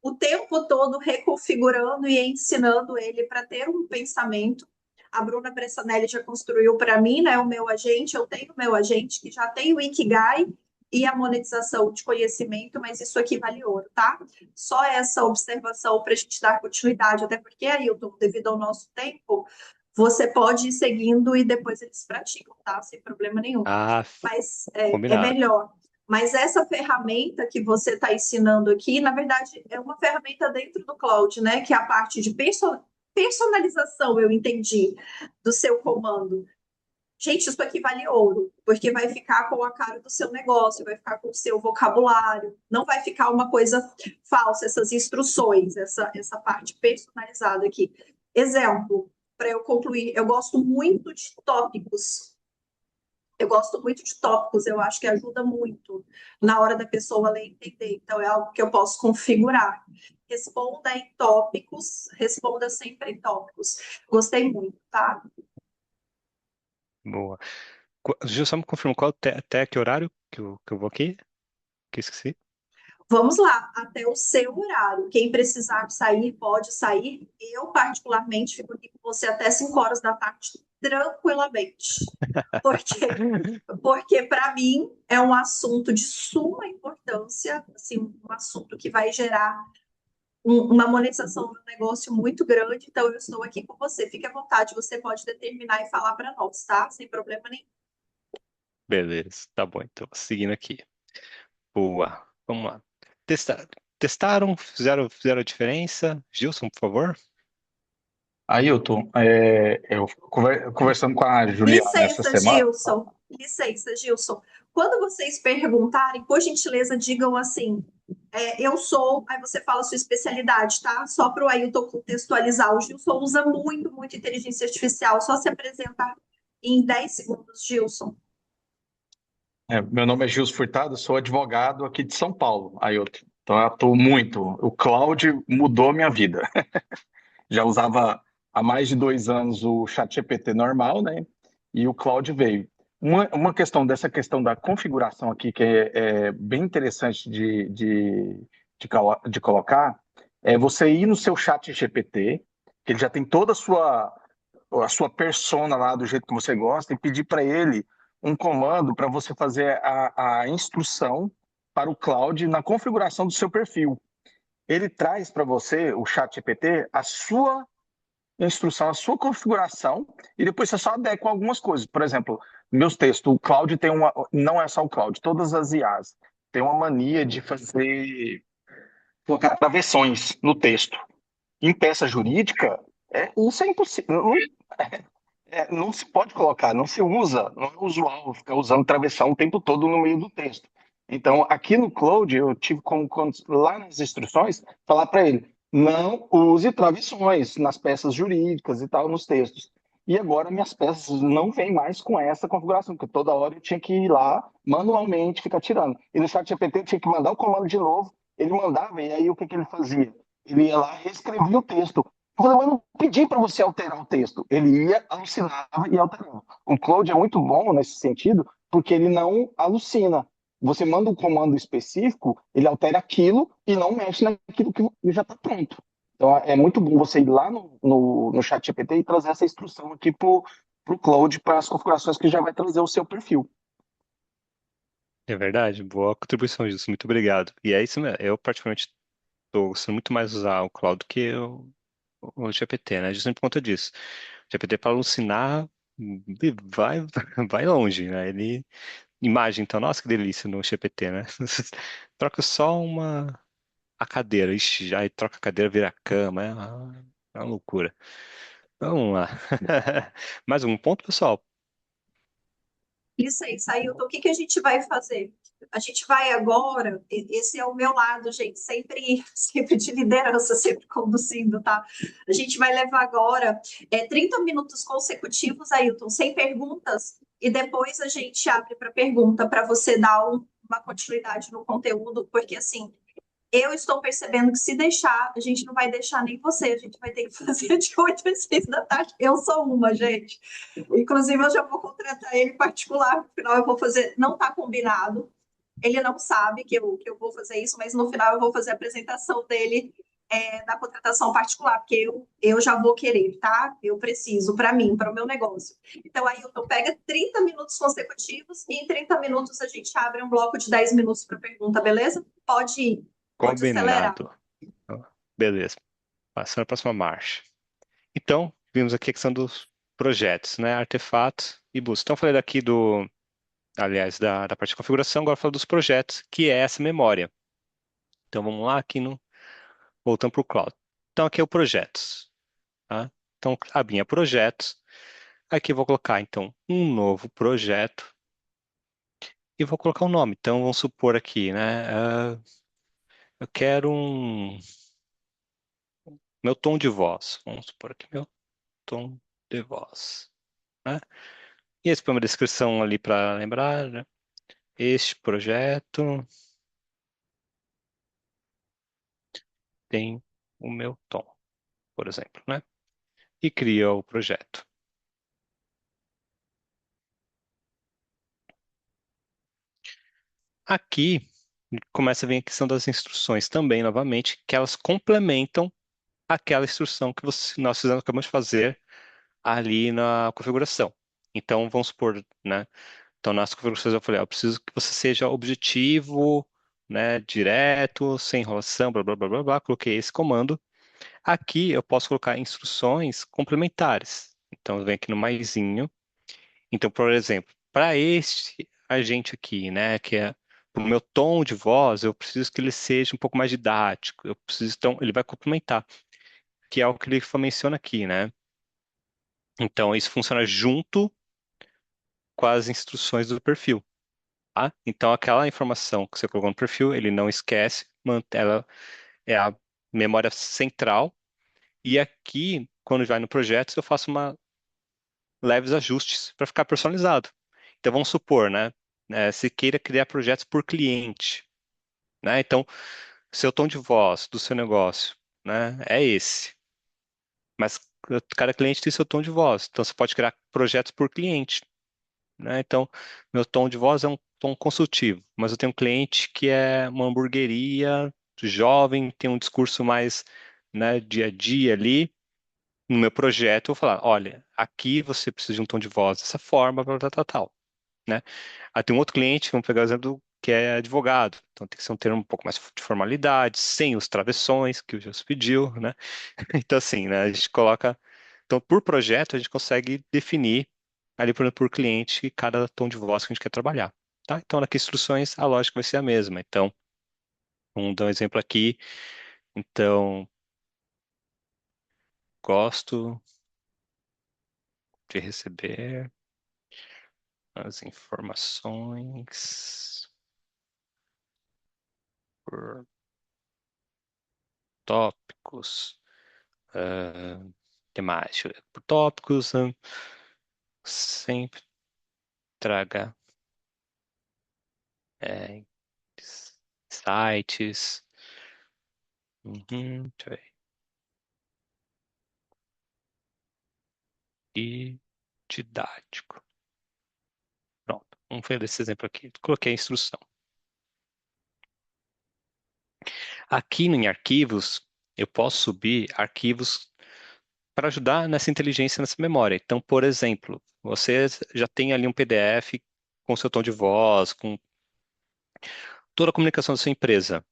[SPEAKER 1] o tempo todo reconfigurando e ensinando ele para ter um pensamento. A Bruna Bressanelli já construiu para mim, né, o meu agente, eu tenho o meu agente que já tem o Ikigai e a monetização de conhecimento, mas isso aqui vale ouro, tá? Só essa observação para a gente dar continuidade, até porque, Ailton, devido ao nosso tempo, você pode ir seguindo e depois eles praticam, tá? Sem problema nenhum.
[SPEAKER 2] Ah,
[SPEAKER 1] Mas é
[SPEAKER 2] combinado.
[SPEAKER 1] melhor. Mas essa ferramenta que você está ensinando aqui, na verdade, é uma ferramenta dentro do cloud, né? Que é a parte de personalização, eu entendi, do seu comando. Gente, isso aqui vale ouro, porque vai ficar com a cara do seu negócio, vai ficar com o seu vocabulário, não vai ficar uma coisa falsa, essas instruções, essa parte personalizada aqui. Exemplo, para eu concluir, eu gosto muito de tópicos. Eu gosto muito de tópicos, eu acho que ajuda muito na hora da pessoa ler e entender. Então, é algo que eu posso configurar. Responda em tópicos, responda sempre em tópicos. Gostei muito, tá?
[SPEAKER 2] Boa. Gil, só me confirma até que horário que eu vou aqui? Que eu esqueci.
[SPEAKER 1] Vamos lá, até o seu horário. Quem precisar sair, pode sair. Eu, particularmente, fico aqui com você até 5 horas da tarde, tranquilamente. Porque para mim é um assunto de suma importância, assim, um assunto que vai gerar uma monetização do negócio muito grande. Então, eu estou aqui com você. Fique à vontade, você pode determinar e falar para nós, tá? Sem problema nenhum.
[SPEAKER 2] Beleza, tá bom, então, seguindo aqui. Boa, vamos lá. Testaram, fizeram a diferença. Gilson, por favor.
[SPEAKER 5] Ailton, eu conversando com a Juliana essa
[SPEAKER 1] Licença,
[SPEAKER 5] semana.
[SPEAKER 1] Gilson. Licença, Gilson. Quando vocês perguntarem, por gentileza, digam assim: eu sou. Aí você fala a sua especialidade, tá? Só para o Ailton contextualizar. O Gilson usa muito, muito inteligência artificial. Só se apresentar em 10 segundos, Gilson.
[SPEAKER 5] Meu nome é Gilson Furtado, sou advogado aqui de São Paulo, Ailton. Então eu atuo muito. O cloud mudou a minha vida. Já usava há mais de 2 anos o ChatGPT normal, né? E o cloud veio. Uma questão dessa questão da configuração aqui, que é bem interessante de colocar, é você ir no seu ChatGPT, que ele já tem toda a sua persona lá do jeito que você gosta, e pedir para ele um comando para você fazer a instrução para o cloud na configuração do seu perfil. Ele traz para você, o ChatGPT, a sua instrução, a sua configuração, e depois você só adequa algumas coisas. Por exemplo, meus textos, o Cloud tem uma. Não é só o Cloud, todas as IAs têm uma mania de colocar travessões no texto. Em peça jurídica, isso é impossível. Não se pode colocar, não se usa, não é usual ficar usando travessão o tempo todo no meio do texto. Então, aqui no Cloud, eu tive como, lá nas instruções, falar para ele, não use travessões nas peças jurídicas e tal, nos textos. E agora minhas peças não vêm mais com essa configuração, porque toda hora eu tinha que ir lá manualmente ficar tirando. E no ChatGPT eu tinha que mandar o comando de novo ele mandava, e aí o que ele fazia? Ele ia lá, reescrevia o texto. Eu falei, mas eu não pedi para você alterar o texto. Ele ia, alucinava e alterava. O Claude é muito bom nesse sentido, porque ele não alucina. Você manda um comando específico, ele altera aquilo e não mexe naquilo que já está pronto. Então é muito bom você ir lá no chat GPT e trazer essa instrução aqui para o Claude, para as configurações que já vai trazer o seu perfil.
[SPEAKER 2] É verdade, boa contribuição, Gilson, muito obrigado. E é isso mesmo, eu particularmente estou gostando muito mais de usar o Cloud do que o GPT, né? Justamente por conta disso. O GPT para alucinar vai, vai longe, né? Ele imagem, então, nossa, que delícia no GPT, né? Troca só a cadeira, ixi, já aí troca a cadeira, vira a cama, é uma loucura. Vamos lá. Mais um ponto, pessoal.
[SPEAKER 1] Isso aí, Sailton. O que que a gente vai fazer? A gente vai agora, esse é o meu lado, gente, sempre, sempre de liderança, sempre conduzindo, tá? A gente vai levar agora 30 minutos consecutivos, Ailton, sem perguntas, e depois a gente abre para pergunta, para você dar uma continuidade no conteúdo, porque assim, eu estou percebendo que se deixar, a gente não vai deixar nem você, a gente vai ter que fazer de 8 às 6 da tarde. Eu sou uma, gente. Inclusive, eu já vou contratar ele em particular, no final eu vou fazer, não está combinado. Ele não sabe que eu vou fazer isso, mas no final eu vou fazer a apresentação dele da contratação particular, porque eu já vou querer, tá? Eu preciso, para mim, para o meu negócio. Então, aí eu pega 30 minutos consecutivos e em 30 minutos a gente abre um bloco de 10 minutos para pergunta, beleza? Pode ir, pode acelerar.
[SPEAKER 2] Combinado. Beleza. Passando para a próxima marcha. Então, vimos aqui a questão dos projetos, né? Artefatos e busca. Então, eu falei daqui aliás, da parte de configuração, agora eu falo dos projetos, que é essa memória. Então, vamos lá aqui voltando para o cloud. Então, aqui é o projetos, tá? Então, abinha projetos. Aqui eu vou colocar, então, um novo projeto e vou colocar um nome. Então, vamos supor aqui, né? Eu quero meu tom de voz. Vamos supor aqui, meu tom de voz, né? E esse foi uma descrição ali para lembrar, né? Este projeto tem o meu tom, por exemplo, né? E cria o projeto. Aqui começa a vir a questão das instruções também, novamente, que elas complementam aquela instrução que nós acabamos de fazer ali na configuração. Então, vamos supor, né? Então, nas configurações eu falei, eu preciso que você seja objetivo, né? Direto, sem enrolação, blá, blá, blá, blá, blá. Coloquei esse comando. Aqui eu posso colocar instruções complementares. Então, eu venho aqui no maisinho. Então, por exemplo, para este agente aqui, né, que é o meu tom de voz, eu preciso que ele seja um pouco mais didático. Eu preciso, então, ele vai complementar, que é o que ele menciona aqui, né? Então, isso funciona junto com as instruções do perfil, tá? Então, aquela informação que você colocou no perfil, ele não esquece, ela é a memória central. E aqui, quando vai no projeto, eu faço leves ajustes para ficar personalizado. Então, vamos supor, né? Se queira criar projetos por cliente, né? Então, seu tom de voz do seu negócio, né? É esse. Mas cada cliente tem seu tom de voz. Então, você pode criar projetos por cliente, né? Então, meu tom de voz é um tom consultivo, mas eu tenho um cliente que é uma hamburgueria jovem, tem um discurso mais, né, dia a dia ali. No meu projeto, eu vou falar, olha, aqui você precisa de um tom de voz dessa forma, tal, tal, tal, tal, né? Aí tem um outro cliente, vamos pegar o exemplo, que é advogado. Então tem que ser um termo um pouco mais de formalidade, sem os travessões que o Jesus pediu, né? Então assim, né, a gente coloca... Então por projeto a gente consegue definir ali por cliente cada tom de voz que a gente quer trabalhar, tá? Então aqui instruções, a lógica vai ser a mesma. Então, vamos dar um exemplo aqui. Então, gosto de receber as informações por tópicos, temáticos, por tópicos, sempre traga é, sites. Deixa eu ver. E didático. Pronto, vamos ver esse exemplo aqui. Coloquei a instrução. Aqui em arquivos, eu posso subir arquivos para ajudar nessa inteligência, nessa memória. Então, por exemplo, você já tem ali um PDF com seu tom de voz, com toda a comunicação da sua empresa.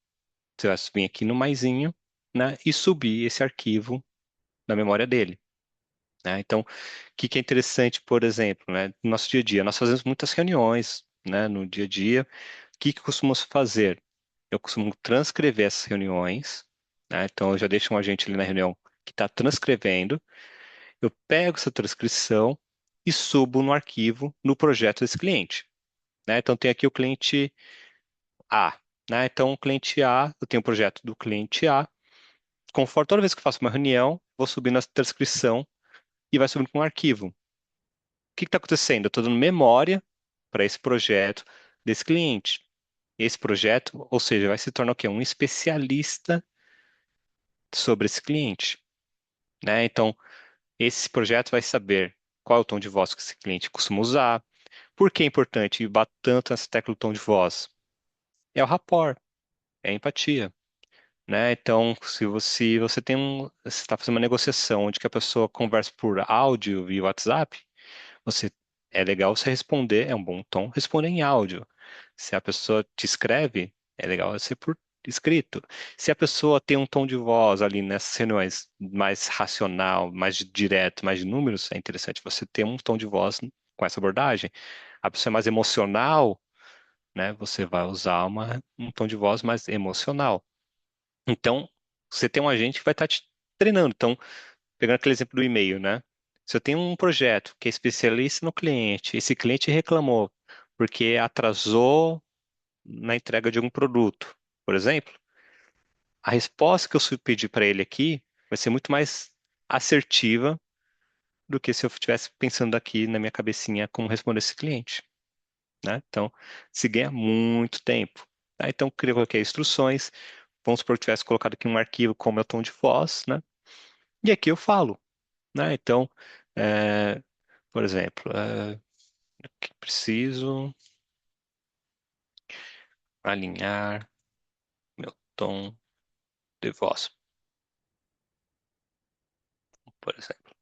[SPEAKER 2] Você vai vir aqui no maisinho, né, e subir esse arquivo na memória dele. Né? Então, o que que é interessante, por exemplo, né, no nosso dia a dia? Nós fazemos muitas reuniões, né, no dia a dia. O que que costumamos fazer? Eu costumo transcrever essas reuniões, né? Então, eu já deixo um agente ali na reunião que está transcrevendo. Eu pego essa transcrição e subo no arquivo, no projeto desse cliente. Né? Então, tem aqui o cliente A. Né? Então, o cliente A, eu tenho o projeto do cliente A. Conforme toda vez que eu faço uma reunião, vou subir na transcrição e vai subindo para um arquivo. O que está acontecendo? Eu estou dando memória para esse projeto desse cliente. Esse projeto, ou seja, vai se tornar o quê? Um especialista sobre esse cliente. Né? Então, esse projeto vai saber qual é o tom de voz que esse cliente costuma usar. Por que é importante bater tanto nessa tecla do tom de voz? É o rapport, é a empatia. Né? Então, se você tem você está fazendo uma negociação onde que a pessoa conversa por áudio via WhatsApp, você é legal você responder, é um bom tom, responder em áudio. Se a pessoa te escreve, é legal você por escrito. Se a pessoa tem um tom de voz ali nessas reuniões mais racional, mais direto, mais de números, é interessante você ter um tom de voz com essa abordagem. A pessoa é mais emocional, né? Você vai usar um tom de voz mais emocional. Então, você tem um agente que vai estar te treinando. Então, pegando aquele exemplo do e-mail, né? Se eu tenho um projeto que é especialista no cliente, esse cliente reclamou porque atrasou na entrega de algum produto, por exemplo, a resposta que eu pedir para ele aqui vai ser muito mais assertiva do que se eu estivesse pensando aqui na minha cabecinha como responder esse cliente, né? Então, se ganha muito tempo. Tá? Então, eu coloquei instruções. Vamos supor que eu tivesse colocado aqui um arquivo com o meu tom de voz, né? E aqui eu falo, né? Então, é, por exemplo, que preciso alinhar meu tom de voz, por exemplo.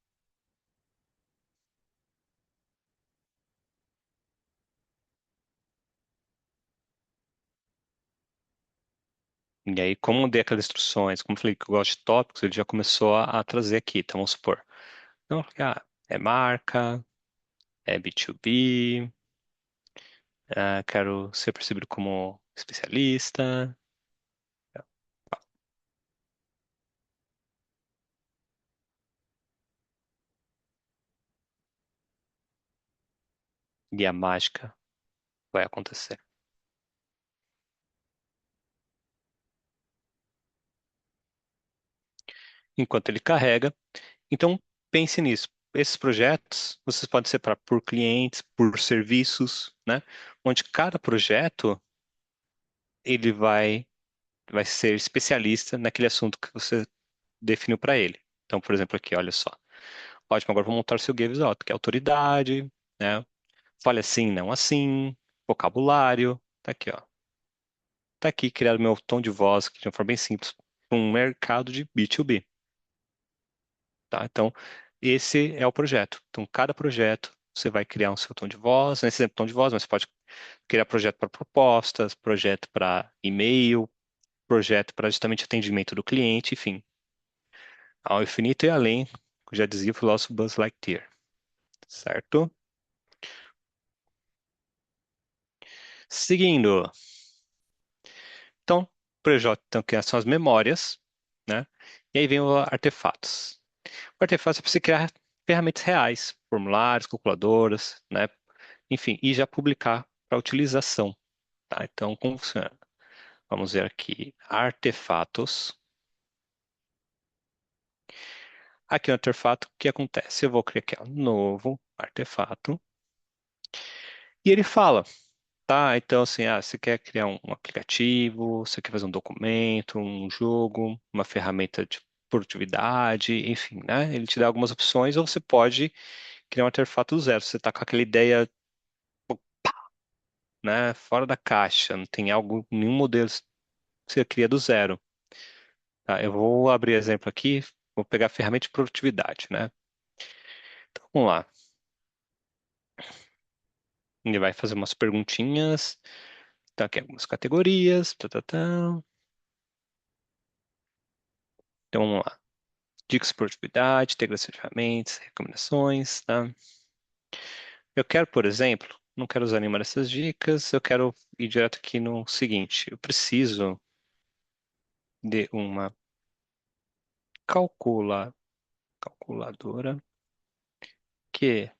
[SPEAKER 2] E aí, como eu dei aquelas instruções, como eu falei que eu gosto de tópicos, ele já começou a trazer aqui. Então, vamos supor. Então, é marca, é B2B, quero ser percebido como especialista. E a mágica vai acontecer. Enquanto ele carrega, então pense nisso. Esses projetos, vocês podem separar por clientes, por serviços, né? Onde cada projeto ele vai ser especialista naquele assunto que você definiu para ele. Então, por exemplo, aqui, olha só. Ótimo, agora vou montar o seu Give Out, que é autoridade, né? Fale assim, não assim, vocabulário. Tá aqui, ó. Tá aqui criado meu tom de voz, que de uma forma bem simples, para um mercado de B2B. Tá? Então, esse é o projeto. Então, cada projeto você vai criar um seu tom de voz, nesse exemplo, tom de voz, mas você pode criar projeto para propostas, projeto para e-mail, projeto para justamente atendimento do cliente, enfim, ao infinito e além, como já dizia o filósofo Buzz Lightyear, certo? Seguindo, então, o projeto então, que são as memórias, né? E aí vem os artefatos. O artefato é para você criar ferramentas reais, formulários, calculadoras, né? Enfim, e já publicar para utilização, tá? Então, como funciona? Vamos ver aqui, artefatos. Aqui no artefato, o que acontece? Eu vou criar aqui um novo artefato. E ele fala. Tá, então assim, você quer criar um aplicativo, você quer fazer um documento, um jogo, uma ferramenta de produtividade, enfim, né? Ele te dá algumas opções, ou você pode criar um artefato do zero. Você tá com aquela ideia, né, fora da caixa, não tem algo, nenhum modelo que você cria do zero. Tá, eu vou abrir exemplo aqui, vou pegar a ferramenta de produtividade, né? Então, vamos lá. Ele vai fazer umas perguntinhas. Então, aqui algumas categorias. Então, vamos lá. Dicas de produtividade, integração de ferramentas, recomendações, tá? Eu quero, por exemplo, não quero usar nenhuma dessas dicas, eu quero ir direto aqui no seguinte. Eu preciso de uma calculadora que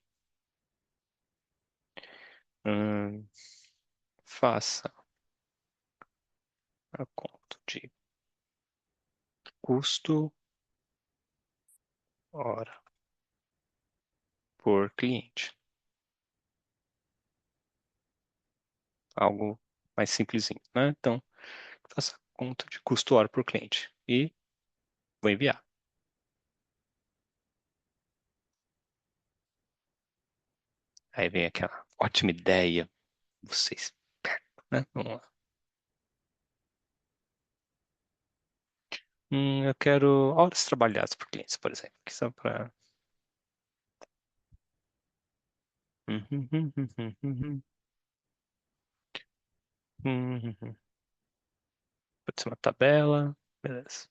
[SPEAKER 2] hum, faça a conta de custo hora por cliente. Algo mais simplesinho, né? Então, faça a conta de custo hora por cliente e vou enviar. Aí vem aquela ótima ideia, vocês, né? Vamos lá. Eu quero horas trabalhadas por clientes, por exemplo, que são para. Pode ser uma tabela, beleza.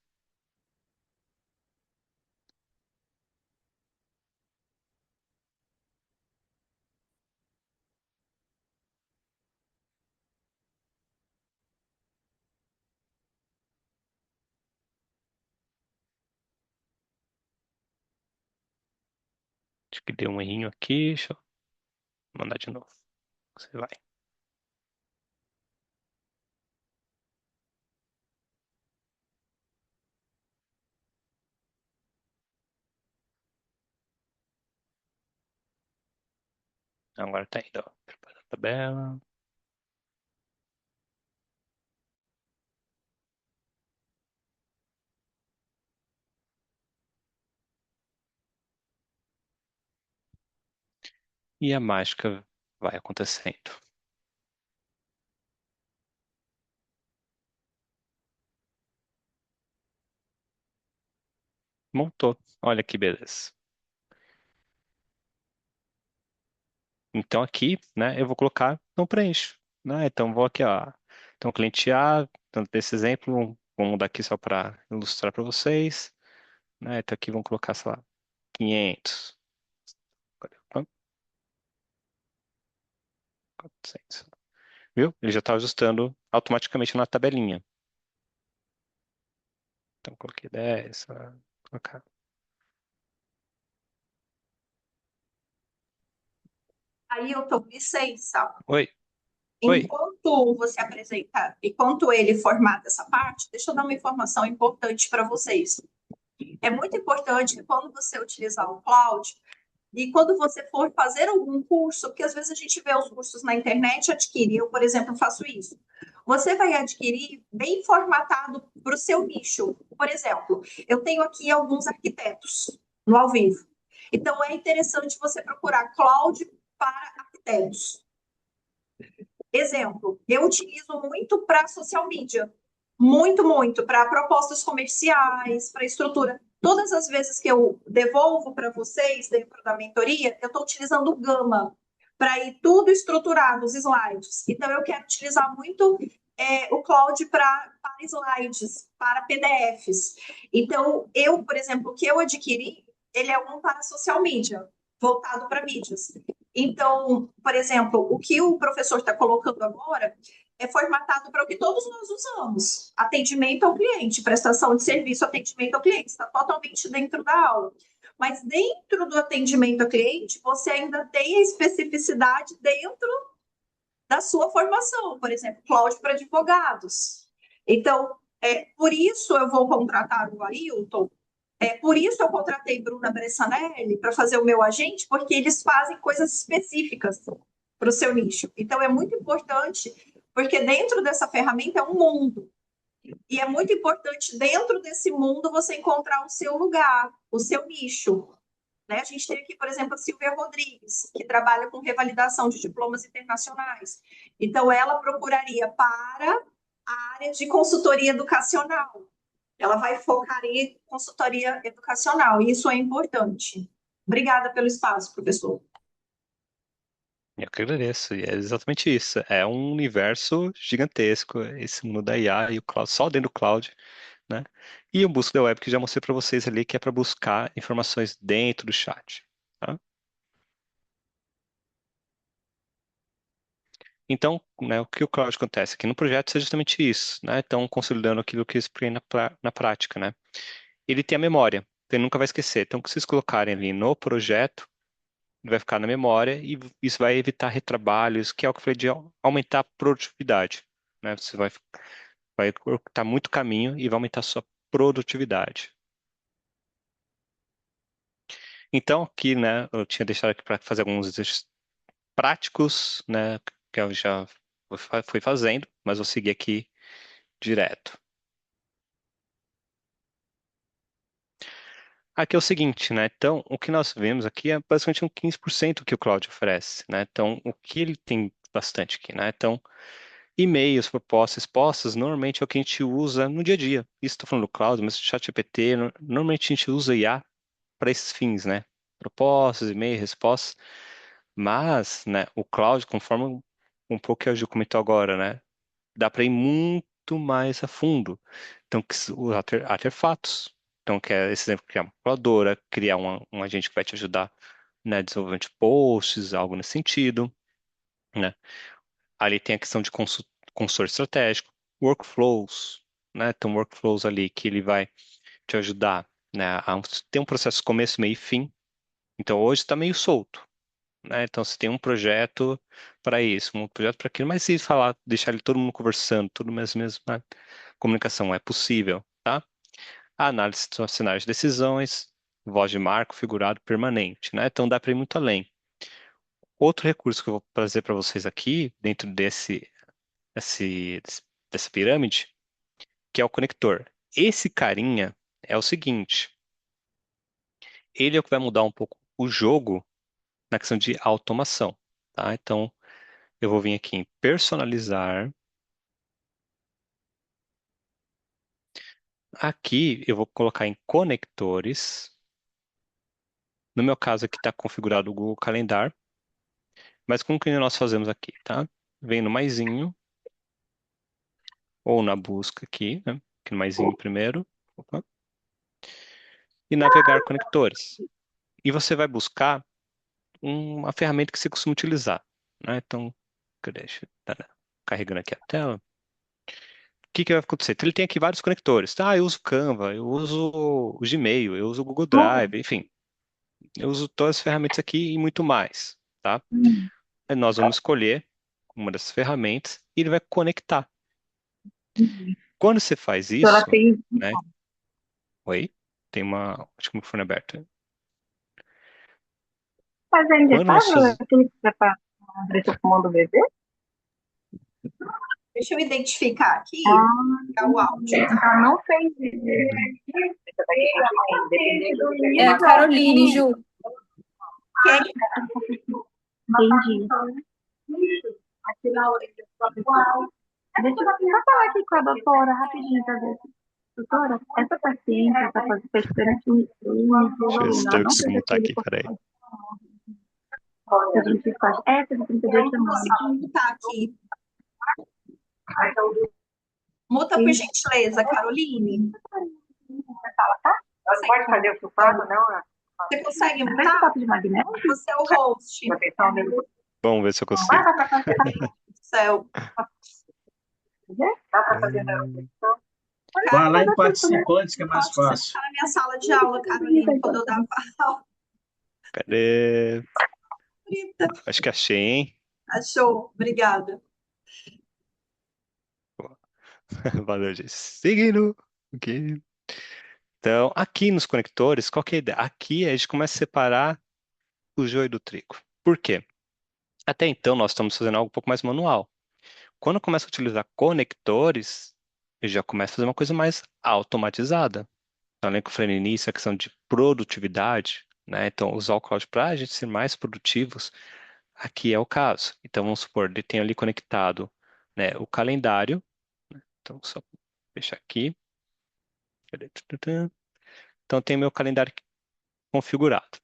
[SPEAKER 2] Acho que deu um errinho aqui, deixa eu mandar de novo. Você vai. Agora tá indo, ó. Preparar a tabela. E a mágica vai acontecendo. Montou. Olha que beleza. Então aqui, né, eu vou colocar não preencho, né? Então vou aqui, ó. Então cliente A, tanto desse exemplo, vamos mudar aqui só para ilustrar para vocês, né? Então aqui vamos colocar, sei lá, 500. Cadê? 400. Viu? Ele já está ajustando automaticamente na tabelinha. Então coloquei 10, colocar.
[SPEAKER 1] Ailton, licença.
[SPEAKER 2] Oi, oi.
[SPEAKER 1] Enquanto você apresenta, enquanto ele formata essa parte, deixa eu dar uma informação importante para vocês. É muito importante que quando você utilizar o cloud e quando você for fazer algum curso, porque às vezes a gente vê os cursos na internet, adquire, eu, por exemplo, faço isso. Você vai adquirir bem formatado para o seu nicho. Por exemplo, eu tenho aqui alguns arquitetos no ao vivo. Então, é interessante você procurar cloud para arquitetos. Exemplo, eu utilizo muito para social media, muito, para propostas comerciais, para estrutura. Todas as vezes que eu devolvo para vocês dentro da mentoria, eu estou utilizando o Gama para ir tudo estruturado, os slides. Então, eu quero utilizar muito o Cloud para slides, para PDFs. Então, eu, por exemplo, o que eu adquiri, ele é um para social media, voltado para mídias. Então, por exemplo, o que o professor está colocando agora é formatado para o que todos nós usamos. Atendimento ao cliente, prestação de serviço, atendimento ao cliente, está totalmente dentro da aula. Mas dentro do atendimento ao cliente, você ainda tem a especificidade dentro da sua formação, por exemplo, cloud para advogados. Então, por isso eu vou contratar o Ailton, por isso eu contratei Bruna Bressanelli para fazer o meu agente, porque eles fazem coisas específicas. para o seu nicho. Então, é muito importante, porque dentro dessa ferramenta é um mundo. E é muito importante, dentro desse mundo, você encontrar o seu lugar, o seu nicho. Né? A gente tem aqui, por exemplo, a Silvia Rodrigues, que trabalha com revalidação de diplomas internacionais. Então, ela procuraria para a área de consultoria educacional. Ela vai focar em consultoria educacional, e isso é importante. Obrigada pelo espaço, professor.
[SPEAKER 2] Eu que agradeço, e é exatamente isso. É um universo gigantesco, esse mundo da IA e o cloud, só dentro do cloud, né? E o Busca da Web, que já mostrei para vocês ali, que é para buscar informações dentro do chat, tá? Então, né, o que o cloud acontece aqui no projeto é justamente isso, né? Então, consolidando aquilo que eu expliquei na prática, né? Ele tem a memória, então ele nunca vai esquecer. Então, o que vocês colocarem ali no projeto, ele vai ficar na memória e isso vai evitar retrabalhos, que é o que eu falei de aumentar a produtividade, né? Você vai cortar muito caminho e vai aumentar a sua produtividade. Então, aqui, né, eu tinha deixado aqui para fazer alguns exercícios práticos, né, que eu já fui fazendo, mas vou seguir aqui direto. Aqui é o seguinte, né? Então, o que nós vemos aqui é basicamente um 15% que o Cloud oferece, né? Então, o que ele tem bastante aqui, né? Então, e-mails, propostas, respostas, normalmente é o que a gente usa no dia a dia. Isso estou falando do Cloud, mas o ChatGPT, normalmente a gente usa IA para esses fins, né? Propostas, e-mail, respostas. Mas, né, o Cloud, conforme um pouco que a Ju comentou agora, né? Dá para ir muito mais a fundo. Então, os artefatos. Então, que é esse exemplo, criar uma calculadora, criar um agente que vai te ajudar na desenvolvimento de posts, algo nesse sentido, né? Ali tem a questão de consultor estratégico, workflows, né? Então, workflows ali que ele vai te ajudar, né, a ter um processo começo, meio e fim. Então, hoje está meio solto, né? Então, você tem um projeto para isso, um projeto para aquilo, mas se falar, deixar ele todo mundo conversando, tudo mesma comunicação é possível, tá? A análise de cenários de decisões, voz de marco, figurado permanente, né? Então, dá para ir muito além. Outro recurso que eu vou trazer para vocês aqui, dentro esse- dessa pirâmide, que é o conector. Esse carinha é o seguinte, ele é o que vai mudar um pouco o jogo na questão de automação, tá? Então, eu vou vir aqui em personalizar. Aqui eu vou colocar em conectores. No meu caso aqui está configurado o Google Calendar, mas como que nós fazemos aqui, tá? Vem no maisinho, ou na busca aqui, né? Aqui no maisinho primeiro. Opa. E navegar conectores. E você vai buscar uma ferramenta que você costuma utilizar, né? Então, deixa eu tá carregando aqui a tela. O que que vai acontecer? Então, ele tem aqui vários conectores. Tá, eu uso Canva, eu uso o Gmail, eu uso o Google Drive, enfim. Eu uso todas as ferramentas aqui e muito mais, tá? Aí nós vamos escolher uma dessas ferramentas e ele vai conectar. Quando você faz
[SPEAKER 4] Ela
[SPEAKER 2] isso,
[SPEAKER 4] tem.
[SPEAKER 2] né? Oi? Tem uma. Acho que o microfone aberto.
[SPEAKER 4] Mas ainda
[SPEAKER 2] Quando nós
[SPEAKER 4] estava
[SPEAKER 2] fazemos.
[SPEAKER 4] aquele que prepara a Andressa fumando o bebê?
[SPEAKER 1] Deixa eu identificar aqui
[SPEAKER 4] Ah,
[SPEAKER 1] o áudio, tá?
[SPEAKER 4] então não fez.
[SPEAKER 3] É a Caroline, Ju.
[SPEAKER 1] Quem?
[SPEAKER 4] Entendi. Deixa eu só falar aqui com a doutora rapidinho pra ver. Doutora, essa paciente está fazendo diferente um
[SPEAKER 2] Deixa eu ver se
[SPEAKER 4] ela
[SPEAKER 2] eu
[SPEAKER 4] não
[SPEAKER 2] consigo
[SPEAKER 4] fez
[SPEAKER 2] mutar
[SPEAKER 4] aquele
[SPEAKER 2] aqui, peraí.
[SPEAKER 4] essa de 32 semanas.
[SPEAKER 1] Vou mutar aqui. Muta, por gentileza, Caroline.
[SPEAKER 4] Ela pode fazer o sulfato, não?
[SPEAKER 1] Você consegue
[SPEAKER 4] Faz
[SPEAKER 1] mutar?
[SPEAKER 4] sulfato de magnésio?
[SPEAKER 1] Você é o host
[SPEAKER 2] Vamos ver se eu consigo.
[SPEAKER 1] do céu.
[SPEAKER 4] Dá para fazer na
[SPEAKER 6] Vai lá em participantes, que é mais
[SPEAKER 1] Pode
[SPEAKER 6] fácil.
[SPEAKER 1] sentar na minha sala de aula, Caroline, quando eu dar aula.
[SPEAKER 2] Cadê? Acho que achei, hein?
[SPEAKER 1] Achou? Obrigada.
[SPEAKER 2] Valeu, gente. Seguindo. Ok. Então, aqui nos conectores, qual que é a ideia? Aqui a gente começa a separar o joio do trigo. Por quê? Até então, nós estamos fazendo algo um pouco mais manual. Quando eu começo a utilizar conectores, eu já começo a fazer uma coisa mais automatizada. Então, lembra que eu falei no início a questão de produtividade, né? Então, usar o cloud para a gente ser mais produtivos, aqui é o caso. Então, vamos supor, ele tem ali conectado, né, o calendário. Então, só deixar aqui. Cadê? Tututã. Então, tem meu calendário configurado.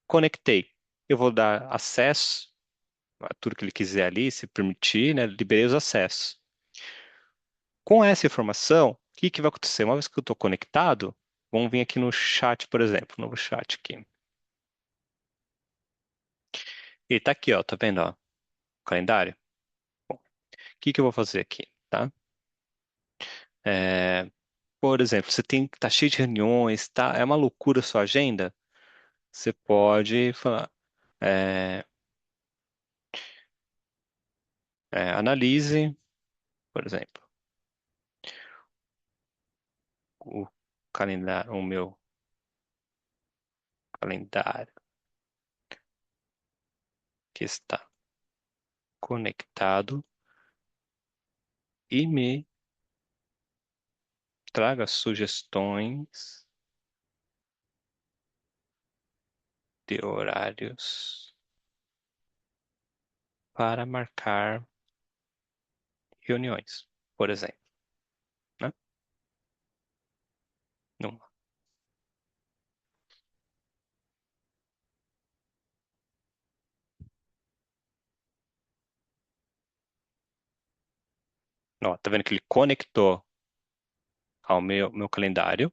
[SPEAKER 2] Conectei. Eu vou dar acesso a tudo que ele quiser ali, se permitir, né? Liberei os acessos. Com essa informação, o que que vai acontecer? Uma vez que eu estou conectado, vamos vir aqui no chat, por exemplo, novo chat aqui. Ele está aqui, ó, tá vendo, ó, o calendário? Bom, o que que eu vou fazer aqui, tá? É, por exemplo, você tá cheio de reuniões, tá? É uma loucura a sua agenda. Você pode falar, é, analise, por exemplo, o calendário, o meu calendário que está conectado e me traga sugestões de horários para marcar reuniões, por exemplo, né? Não, ó, tá vendo que ele conectou ao meu calendário,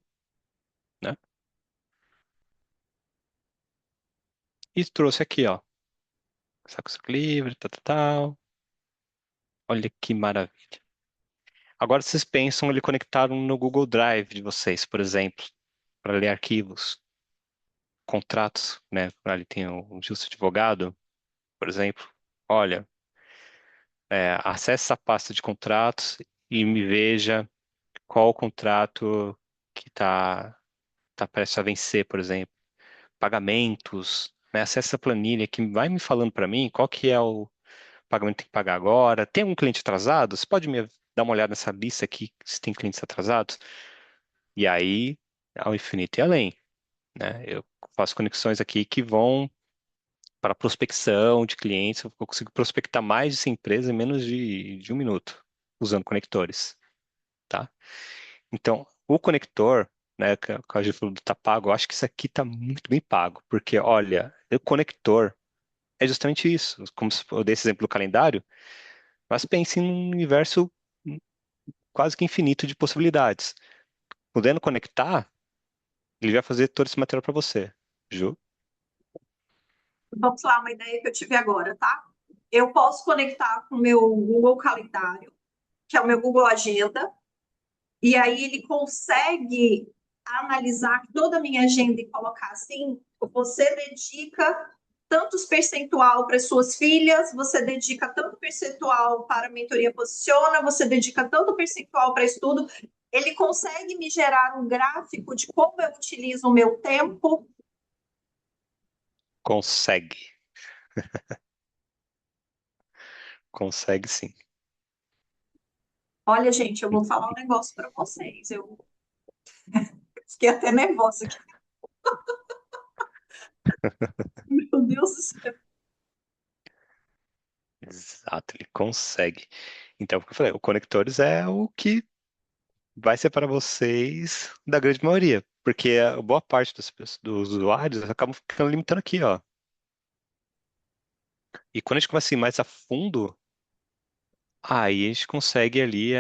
[SPEAKER 2] né? E trouxe aqui, ó, sacos livre, tal, tal, tal. Olha que maravilha. Agora vocês pensam ele conectado no Google Drive de vocês, por exemplo, para ler arquivos, contratos, né? Ali tem o justo advogado, por exemplo. Olha, acesse essa pasta de contratos e me veja qual o contrato que tá prestes a vencer, por exemplo. Pagamentos, né? Acesse a planilha que vai me falando para mim qual que é o pagamento que tem que pagar agora. Tem algum cliente atrasado? Você pode me dar uma olhada nessa lista aqui, se tem clientes atrasados? E aí, ao infinito e além, né? Eu faço conexões aqui que vão para prospecção de clientes. Eu consigo prospectar mais de 100 empresas em menos de um minuto, usando conectores, tá? Então, o conector, né, que a gente falou do tá pago, eu acho que isso aqui está muito bem pago, porque, olha, o conector é justamente isso. Como eu dei esse exemplo do calendário, mas pense em um universo quase que infinito de possibilidades. Podendo conectar, ele vai fazer todo esse material para você. Ju?
[SPEAKER 1] Vamos lá, uma ideia que eu tive agora, tá? Eu posso conectar com o meu Google Calendário, que é o meu Google Agenda, e aí ele consegue analisar toda a minha agenda e colocar assim: você dedica tantos percentual para as suas filhas, você dedica tanto percentual para a mentoria posiciona, você dedica tanto percentual para estudo. Ele consegue me gerar um gráfico de como eu utilizo o meu tempo.
[SPEAKER 2] Consegue. Consegue sim.
[SPEAKER 1] Olha, gente, eu vou falar um negócio para vocês. Eu fiquei até nervosa aqui. Meu Deus do céu.
[SPEAKER 2] Exato, ele consegue. Então, como eu falei, o conectores é o que vai ser para vocês da grande maioria, porque a boa parte dos usuários acabam ficando limitando aqui, ó. E quando a gente começa a ir mais a fundo, aí a gente consegue ali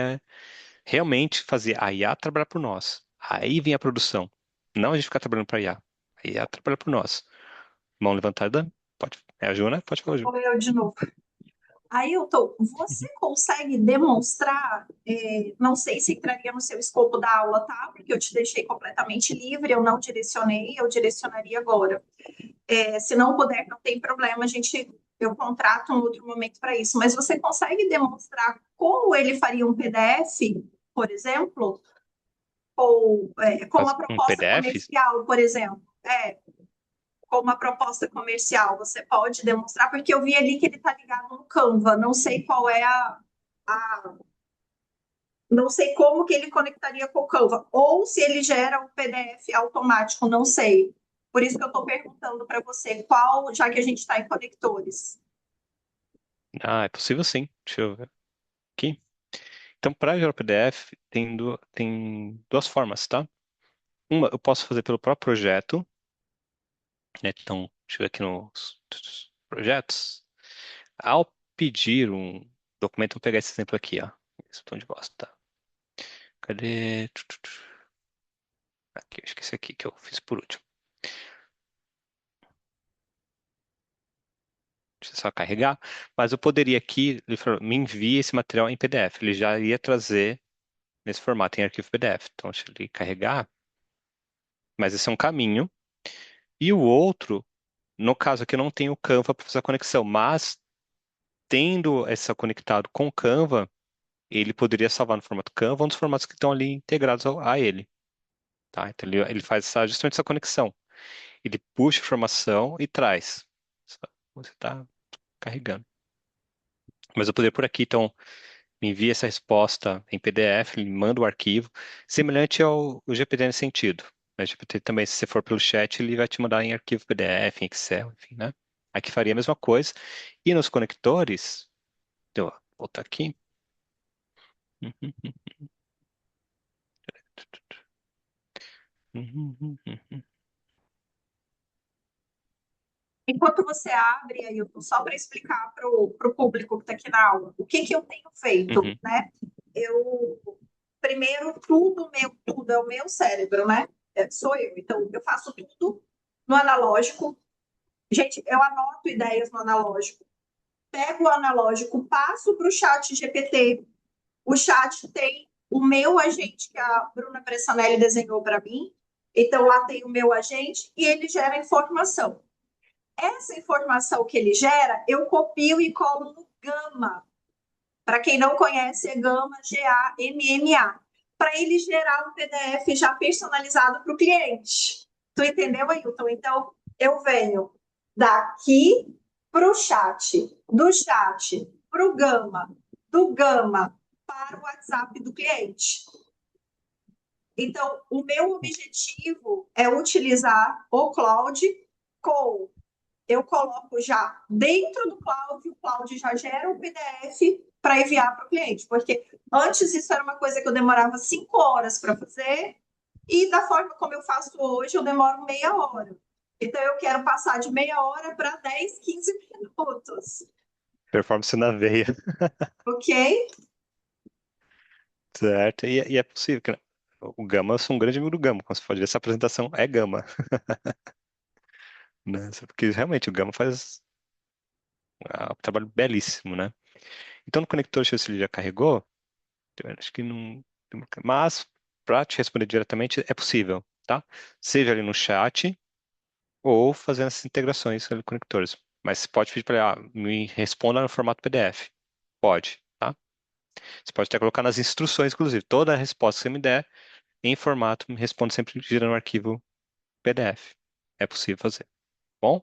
[SPEAKER 2] realmente fazer a IA trabalhar por nós. Aí vem a produção. Não a gente ficar trabalhando para a IA. A IA trabalha por nós. Mão levantada, pode. É a Ju, né? Pode falar, Ju.
[SPEAKER 1] Vou eu de novo. Ailton, você consegue demonstrar, não sei se entraria no seu escopo da aula, tá? Porque eu te deixei completamente livre, eu não direcionei, eu direcionaria agora. Se não puder, não tem problema, eu contrato um outro momento para isso. Mas você consegue demonstrar como ele faria um PDF, por exemplo? Ou com
[SPEAKER 2] Faz
[SPEAKER 1] uma
[SPEAKER 2] um
[SPEAKER 1] proposta
[SPEAKER 2] PDF?
[SPEAKER 1] comercial, por exemplo? for uma proposta comercial, você pode demonstrar, porque eu vi ali que ele está ligado no Canva, não sei qual é não sei como que ele conectaria com o Canva, ou se ele gera um PDF automático, não sei. Por isso que eu estou perguntando para você qual, já que a gente está em conectores.
[SPEAKER 2] É possível sim. Deixa eu ver aqui. Então, para gerar o PDF, tem duas formas, tá? Uma, eu posso fazer pelo próprio projeto, né? Então, deixa eu ver aqui nos projetos. Ao pedir um documento, vou pegar esse exemplo aqui, ó. Esse tom de voz, tá? Cadê? Aqui, acho que esse aqui que eu fiz por último. Deixa eu só carregar. Mas eu poderia aqui, ele falou, me envie esse material em PDF. Ele já ia trazer nesse formato, em arquivo PDF. Então, deixa ele carregar. Mas esse é um caminho. E o outro, no caso aqui, eu não tenho o Canva para fazer a conexão, mas tendo essa conectado com o Canva, ele poderia salvar no formato Canva, um dos formatos que estão ali integrados a ele. Tá? Então, ele faz justamente essa conexão. Ele puxa a informação e traz. Você está carregando. Mas eu poderia por aqui, então, me envia essa resposta em PDF, ele manda o arquivo, semelhante ao GPT nesse sentido. O GPT também, se você for pelo chat, ele vai te mandar em arquivo PDF, em Excel, enfim, né? Aqui faria a mesma coisa. E nos conectores, então, vou voltar aqui.
[SPEAKER 1] Enquanto você abre, Ailton, só para explicar para o público que está aqui na aula, o que, que eu tenho feito,
[SPEAKER 2] Uhum,
[SPEAKER 1] né? Eu, primeiro, tudo é o meu cérebro, né? Sou eu. Então, eu faço tudo no analógico. Gente, eu anoto ideias no analógico. Pego o analógico, passo para o chat GPT. O chat tem o meu agente, que a Bruna Bressanelli desenhou para mim. Então, lá tem o meu agente e ele gera informação. Essa informação que ele gera, eu copio e colo no Gama. Para quem não conhece, é Gama, G-A-M-M-A. Para ele gerar um PDF já personalizado para o cliente. Tu entendeu, Ailton? Então, eu venho daqui para o chat, do chat para o Gama, do Gama para o WhatsApp do cliente. Então, o meu objetivo é utilizar o Cloud com eu coloco já dentro do Cloud, o Cloud já gera um PDF para enviar para o cliente, porque antes isso era uma coisa que eu demorava 5 horas para fazer, e da forma como eu faço hoje, eu demoro meia hora. Então, eu quero passar de meia hora para 10, 15 minutos.
[SPEAKER 2] performance na veia,
[SPEAKER 1] Ok?
[SPEAKER 2] certo? E é possível que o Gama, eu sou um grande amigo do Gama, como você pode ver, essa apresentação é Gama, né? Porque realmente o Gama faz um trabalho belíssimo, né? Então no conector, deixa eu ver se ele já carregou. Acho que não. Mas para te responder diretamente é possível, tá? Seja ali no chat ou fazendo essas integrações ali com conectores. Mas você pode pedir para ele, me responda no formato PDF. Pode, tá? Você pode até colocar nas instruções, inclusive, toda a resposta que você me der em formato, me responde sempre girando o arquivo PDF. É possível fazer. Bom?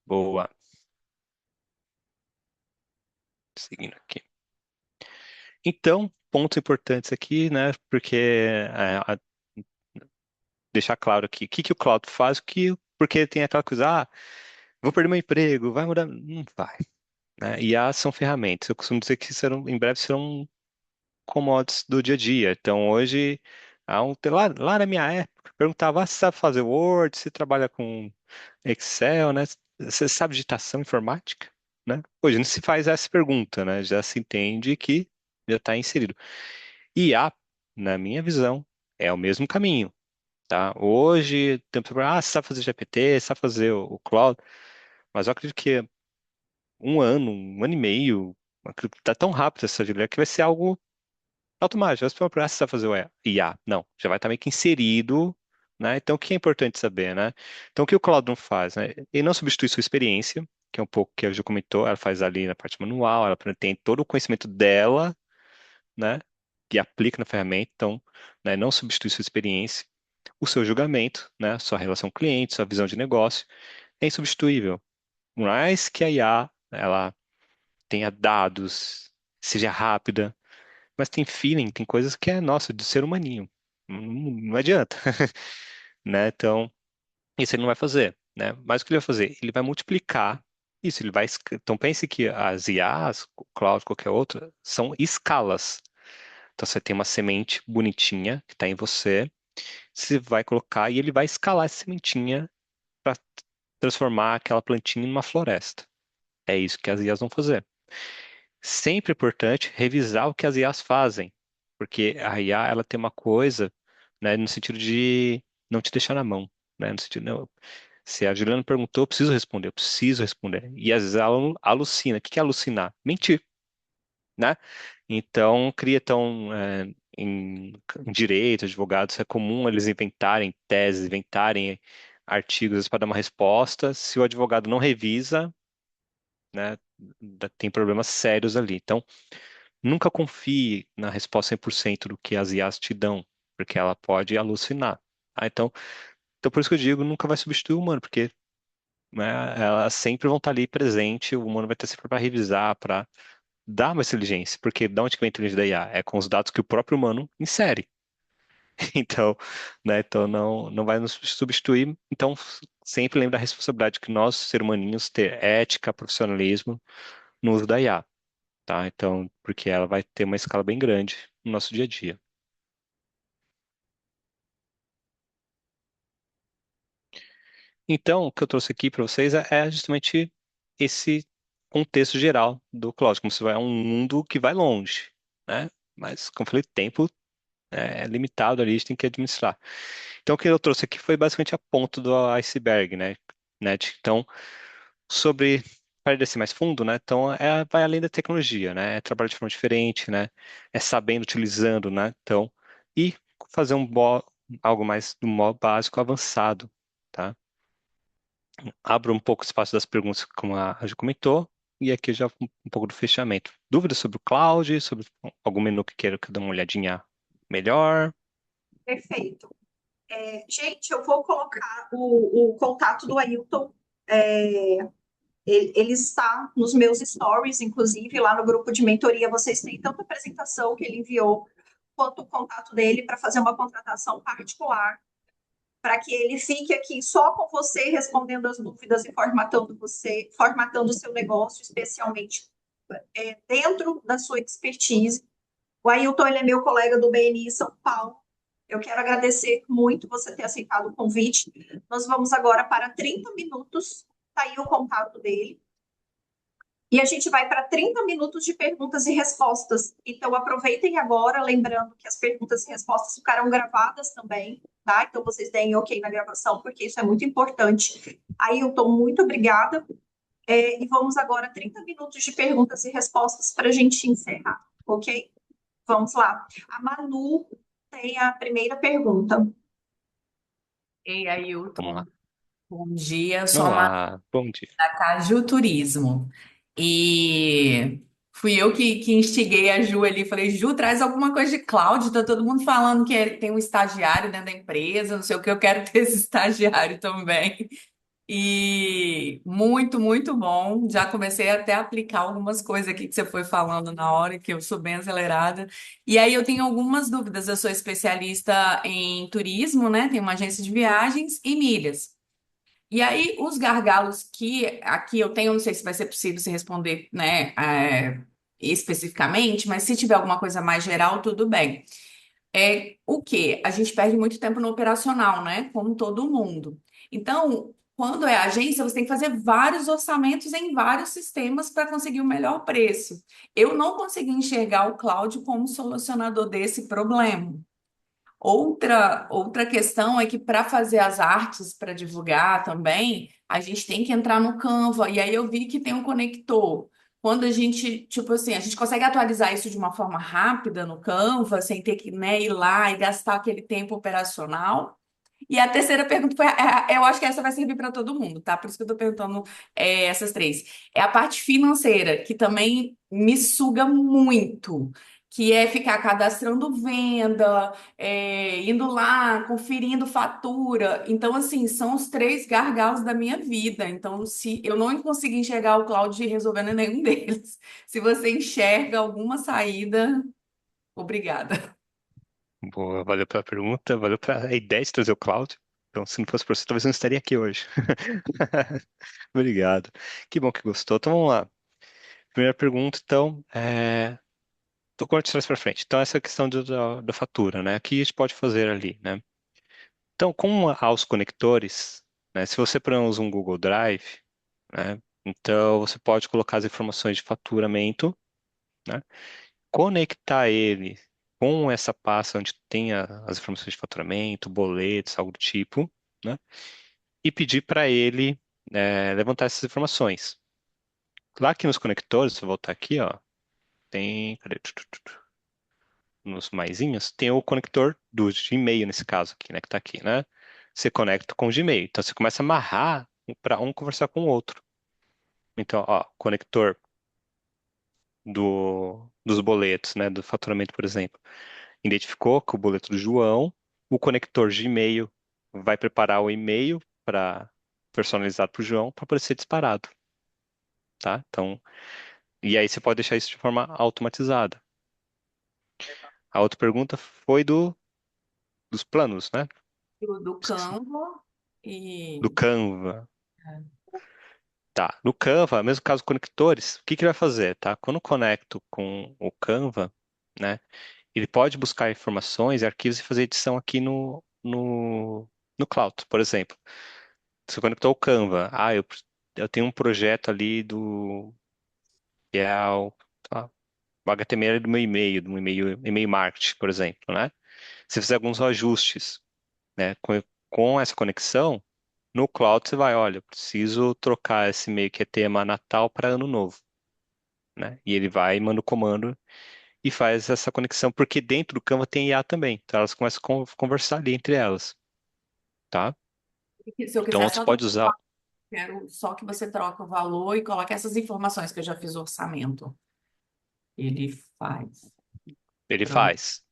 [SPEAKER 2] Boa. Seguindo aqui. Então, pontos importantes aqui, né? Porque deixar claro aqui, o que que o cloud faz, porque tem aquela coisa, vou perder meu emprego, vai mudar, não vai, né? IA são ferramentas, eu costumo dizer que em breve serão commodities do dia a dia. Então, hoje, lá na minha época, perguntava, se sabe fazer Word, se trabalha com Excel, né? Você sabe digitação informática, né? Hoje não se faz essa pergunta, né? Já se entende que já está inserido. IA, na minha visão, é o mesmo caminho. Tá? Hoje, você sabe fazer GPT, sabe fazer o Cloud, mas eu acredito que um ano e meio, acredito que tá tão rápido essa gíria que vai ser algo automático. Você vai sabe fazer o IA. Não, já vai estar meio que inserido, né? Então, o que é importante saber, né? Então, o que o Cloud não faz, né? Ele não substitui sua experiência, que é um pouco que a Ju comentou, ela faz ali na parte manual, ela tem todo o conhecimento dela, né? Que aplica na ferramenta, então, né, não substitui sua experiência. o seu julgamento, né? Sua relação com o cliente, sua visão de negócio é insubstituível. Por mais que a IA ela tenha dados, seja rápida, mas tem feeling, tem coisas que é nossa, de ser humaninho. Não adianta, né? Então, isso ele não vai fazer, né? Mas o que ele vai fazer? Ele vai multiplicar isso, ele vai... Então, pense que as IAs, o cloud, qualquer outra, são escalas. Então, você tem uma semente bonitinha que está em você, você vai colocar e ele vai escalar essa sementinha para transformar aquela plantinha em uma floresta. É isso que as IAs vão fazer. Sempre é importante revisar o que as IAs fazem, porque a IA ela tem uma coisa, né, no sentido de não te deixar na mão, né, no sentido, não, se a Juliana perguntou, eu preciso responder. E às vezes ela alucina. O que é alucinar? Mentir, né? Então, cria tão, em direito, advogados, é comum eles inventarem teses, inventarem artigos para dar uma resposta. Se o advogado não revisa, né, tem problemas sérios ali. Então, nunca confie na resposta 100% do que as IAs te dão, porque ela pode alucinar. Então por isso que eu digo, nunca vai substituir o humano, porque, né, elas sempre vão estar ali presente, o humano vai ter sempre para revisar, para dar mais inteligência, porque de onde que vem a inteligência da IA? É com os dados que o próprio humano insere. Então, né, então não vai nos substituir. Então, sempre lembre da responsabilidade que nós, seres humaninhos, ter ética, profissionalismo no uso da IA, tá? Então, porque ela vai ter uma escala bem grande no nosso dia a dia. Então, o que eu trouxe aqui para vocês é justamente esse contexto geral do cloud, como se vai um mundo que vai longe, né? Mas, como eu falei, tempo é limitado ali, a gente tem que administrar. Então, o que eu trouxe aqui foi basicamente a ponta do iceberg, né? Então, sobre, para descer mais fundo, né? Então, vai além da tecnologia, né? É trabalhar de forma diferente, né? É sabendo, utilizando, né? Então, e fazer algo mais do modo básico avançado, tá? Abro um pouco o espaço das perguntas, como a Ju comentou, e aqui já um pouco do fechamento. Dúvidas sobre o cloud, sobre algum menu que queira que eu dê uma olhadinha melhor?
[SPEAKER 1] Perfeito. Gente, eu vou colocar o contato do Ailton. é, ele está nos meus stories, inclusive lá no grupo de mentoria. Vocês têm tanto a apresentação que ele enviou, quanto o contato dele para fazer uma contratação particular, para que ele fique aqui só com você, respondendo as dúvidas e formatando você, formatando o seu negócio, especialmente dentro da sua expertise. O Ailton, ele é meu colega do BNI São Paulo. Eu quero agradecer muito você ter aceitado o convite. Nós vamos agora para 30 minutos, tá aí o contato dele. E a gente vai para 30 minutos de perguntas e respostas. Então, aproveitem agora, lembrando que as perguntas e respostas ficarão gravadas também, tá? Então, vocês deem ok na gravação, porque isso é muito importante. Ailton, muito obrigada. E vamos agora 30 minutos de perguntas e respostas para a gente encerrar, ok? Vamos lá. A Manu tem a primeira pergunta.
[SPEAKER 7] Ei,
[SPEAKER 2] Vamos
[SPEAKER 7] Ailton,
[SPEAKER 2] lá.
[SPEAKER 7] bom dia. Sou a Mara
[SPEAKER 2] Olá, bom dia.
[SPEAKER 7] da Caju Turismo. E fui eu que instiguei a Ju ali. Falei, Ju, traz alguma coisa de cloud. Tá todo mundo falando que tem um estagiário dentro da empresa, não sei o que, eu quero ter esse estagiário também. E muito, muito bom. Já comecei até a aplicar algumas coisas aqui que você foi falando na hora, que eu sou bem acelerada. E aí eu tenho algumas dúvidas. Eu sou especialista em turismo, né? Tenho uma agência de viagens e milhas. E aí, os gargalos que aqui eu tenho, não sei se vai ser possível se responder, né, especificamente, mas se tiver alguma coisa mais geral, tudo bem. É o quê? A gente perde muito tempo no operacional, né? Como todo mundo. Então, quando é agência, você tem que fazer vários orçamentos em vários sistemas para conseguir o melhor preço. Eu não consegui enxergar o cloud como solucionador desse problema. Outra questão é que para fazer as artes, para divulgar também, a gente tem que entrar no Canva. E aí eu vi que tem um conector. Quando a gente, tipo assim, a gente consegue atualizar isso de uma forma rápida no Canva, sem ter que, né, ir lá e gastar aquele tempo operacional. E a terceira pergunta foi, eu acho que essa vai servir para todo mundo, tá? Por isso que eu tô perguntando essas três. É a parte financeira, que também me suga muito, que é ficar cadastrando venda, indo lá, conferindo fatura. Então, assim, são os três gargalos da minha vida. Então, se eu não conseguir enxergar o cloud resolvendo nenhum deles, se você enxerga alguma saída, obrigada.
[SPEAKER 2] Boa, valeu pela pergunta, valeu pela ideia de trazer o cloud. Então, se não fosse por você, talvez eu não estaria aqui hoje. Obrigado. Que bom que gostou. Então, vamos lá. Primeira pergunta, então, tô com de trás para frente. Então, essa questão da fatura, né? Aqui a gente pode fazer ali, né? Então, com aos conectores, né? Se você, por exemplo, usa um Google Drive, né? Então, você pode colocar as informações de faturamento, né? Conectar ele com essa pasta onde tem as informações de faturamento, boletos, algo do tipo, né? E pedir para ele levantar essas informações. Lá aqui nos conectores, se eu voltar aqui, ó, tem, cadê? Nos maisinhos, tem o conector do Gmail nesse caso aqui, né, que tá aqui, né? Você conecta com o Gmail. Então você começa a amarrar para um conversar com o outro. Então, ó, conector dos boletos, né, do faturamento, por exemplo. Identificou que o boleto do João, o conector Gmail vai preparar o e-mail para personalizado para o João para poder ser disparado, tá? Então, e aí você pode deixar isso de forma automatizada. A outra pergunta foi dos planos, né?
[SPEAKER 7] Do
[SPEAKER 2] Esqueci.
[SPEAKER 7] Canva
[SPEAKER 2] Do
[SPEAKER 7] e.
[SPEAKER 2] Canva. Tá. No Canva, mesmo caso conectores, o que que ele vai fazer, tá? Quando eu conecto com o Canva, né? Ele pode buscar informações, arquivos e fazer edição aqui no Cloud, por exemplo. Você conectou o Canva. Eu tenho um projeto ali que é tá, o HTML do meu e-mail, e-mail marketing, por exemplo, né? Se fizer alguns ajustes, né, com essa conexão, no Cloud você vai, olha, eu preciso trocar esse e-mail que é tema Natal para Ano Novo, né? E ele vai, manda o comando e faz essa conexão, porque dentro do Canva tem IA também, então elas começam a conversar ali entre elas, tá?
[SPEAKER 7] Se eu
[SPEAKER 2] Então
[SPEAKER 7] quiser
[SPEAKER 2] você
[SPEAKER 7] só
[SPEAKER 2] pode usar,
[SPEAKER 7] quero só que você troque o valor e coloque essas informações que eu já fiz o orçamento. Ele faz. Pronto.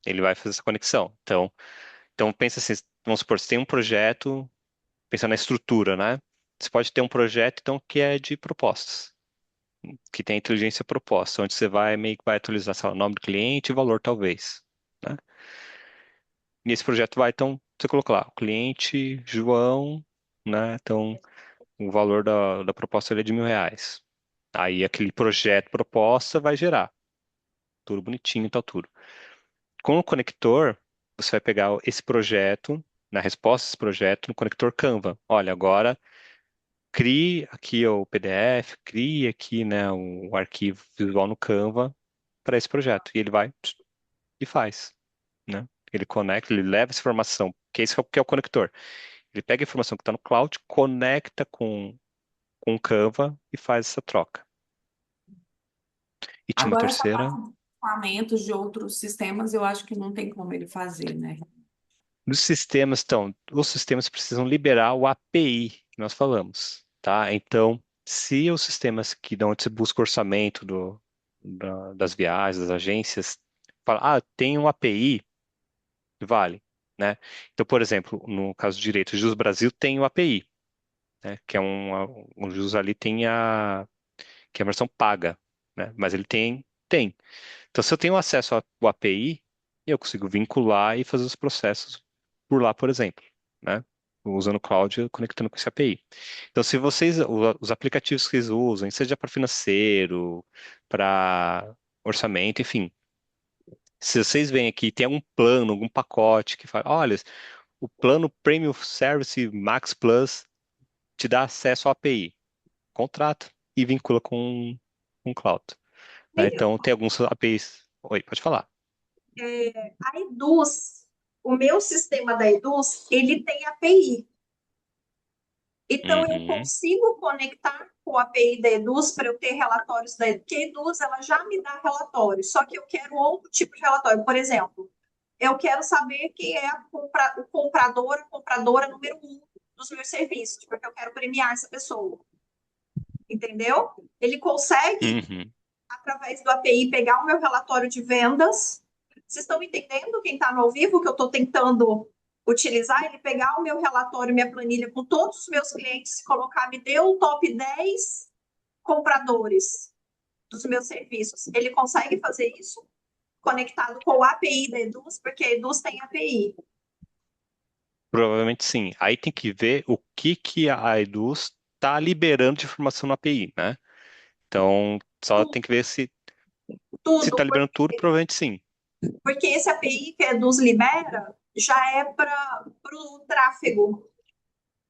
[SPEAKER 2] ele vai fazer essa conexão. Então pensa assim, vamos supor, você tem um projeto, pensa na estrutura, né? Você pode ter um projeto, então, que é de propostas, que tem a inteligência proposta, onde você vai meio que vai atualizar, sei lá, o nome do cliente e valor, talvez, né? E esse projeto vai, então, você coloca lá, o cliente João, né? Então, o valor da proposta ele é de R$ 1.000. Aí aquele projeto proposta vai gerar, tudo bonitinho e tal, tudo. Com o conector, você vai pegar esse projeto, na resposta desse projeto, no conector Canva. Olha, agora crie aqui o PDF, crie aqui, né, o arquivo visual no Canva para esse projeto. E ele vai e faz, né? Ele conecta, ele leva essa informação, que esse é o conector. Ele pega a informação que está no cloud, conecta com o Canva e faz essa troca. E tinha uma
[SPEAKER 7] Agora, essa
[SPEAKER 2] terceira.
[SPEAKER 7] parte de orçamentos de outros sistemas, eu acho que não tem como ele fazer, né?
[SPEAKER 2] Dos sistemas, então, os sistemas precisam liberar o API que nós falamos, tá? Então, se os sistemas que de onde você busca o orçamento das viagens, das agências, fala, tem um API, vale, né? Então, por exemplo, no caso do direito, o Jus Brasil tem o API, né? Que é o Jus ali tem que é a versão paga, né? Mas ele tem. Então, se eu tenho acesso ao API, eu consigo vincular e fazer os processos por lá, por exemplo, né? Usando o cloud, conectando com esse API. Então, se vocês, os aplicativos que vocês usam, seja para financeiro, para orçamento, enfim, se vocês veem aqui, tem algum plano, algum pacote que fala, olha, o plano Premium Service Max Plus te dá acesso ao API. Contrata e vincula com o cloud, né? Então, tem alguns APIs. Oi, pode falar.
[SPEAKER 1] A Eduz, o meu sistema da Eduz, ele tem API. Então, eu
[SPEAKER 2] Uhum,
[SPEAKER 1] consigo conectar com a API da Eduz para eu ter relatórios da Eduz, porque a Eduz ela já me dá relatórios, só que eu quero outro tipo de relatório. Por exemplo, eu quero saber quem é o comprador, a compradora número 1 dos meus serviços, porque eu quero premiar essa pessoa. Entendeu? Ele consegue
[SPEAKER 2] uhum.
[SPEAKER 1] através do API, pegar o meu relatório de vendas. Vocês estão entendendo, quem está no ao vivo, que eu estou tentando utilizar? Ele pegar o meu relatório, minha planilha com todos os meus clientes e colocar, me deu o top 10 compradores dos meus serviços. Ele consegue fazer isso conectado com o API da Eduz, porque a Eduz tem API.
[SPEAKER 2] Provavelmente sim. Aí tem que ver o que a Eduz está liberando de informação no API, né? Então, só tem que ver se
[SPEAKER 1] Tudo,
[SPEAKER 2] está liberando tudo, provavelmente sim.
[SPEAKER 1] porque esse API que a Eduz libera já é para o tráfego.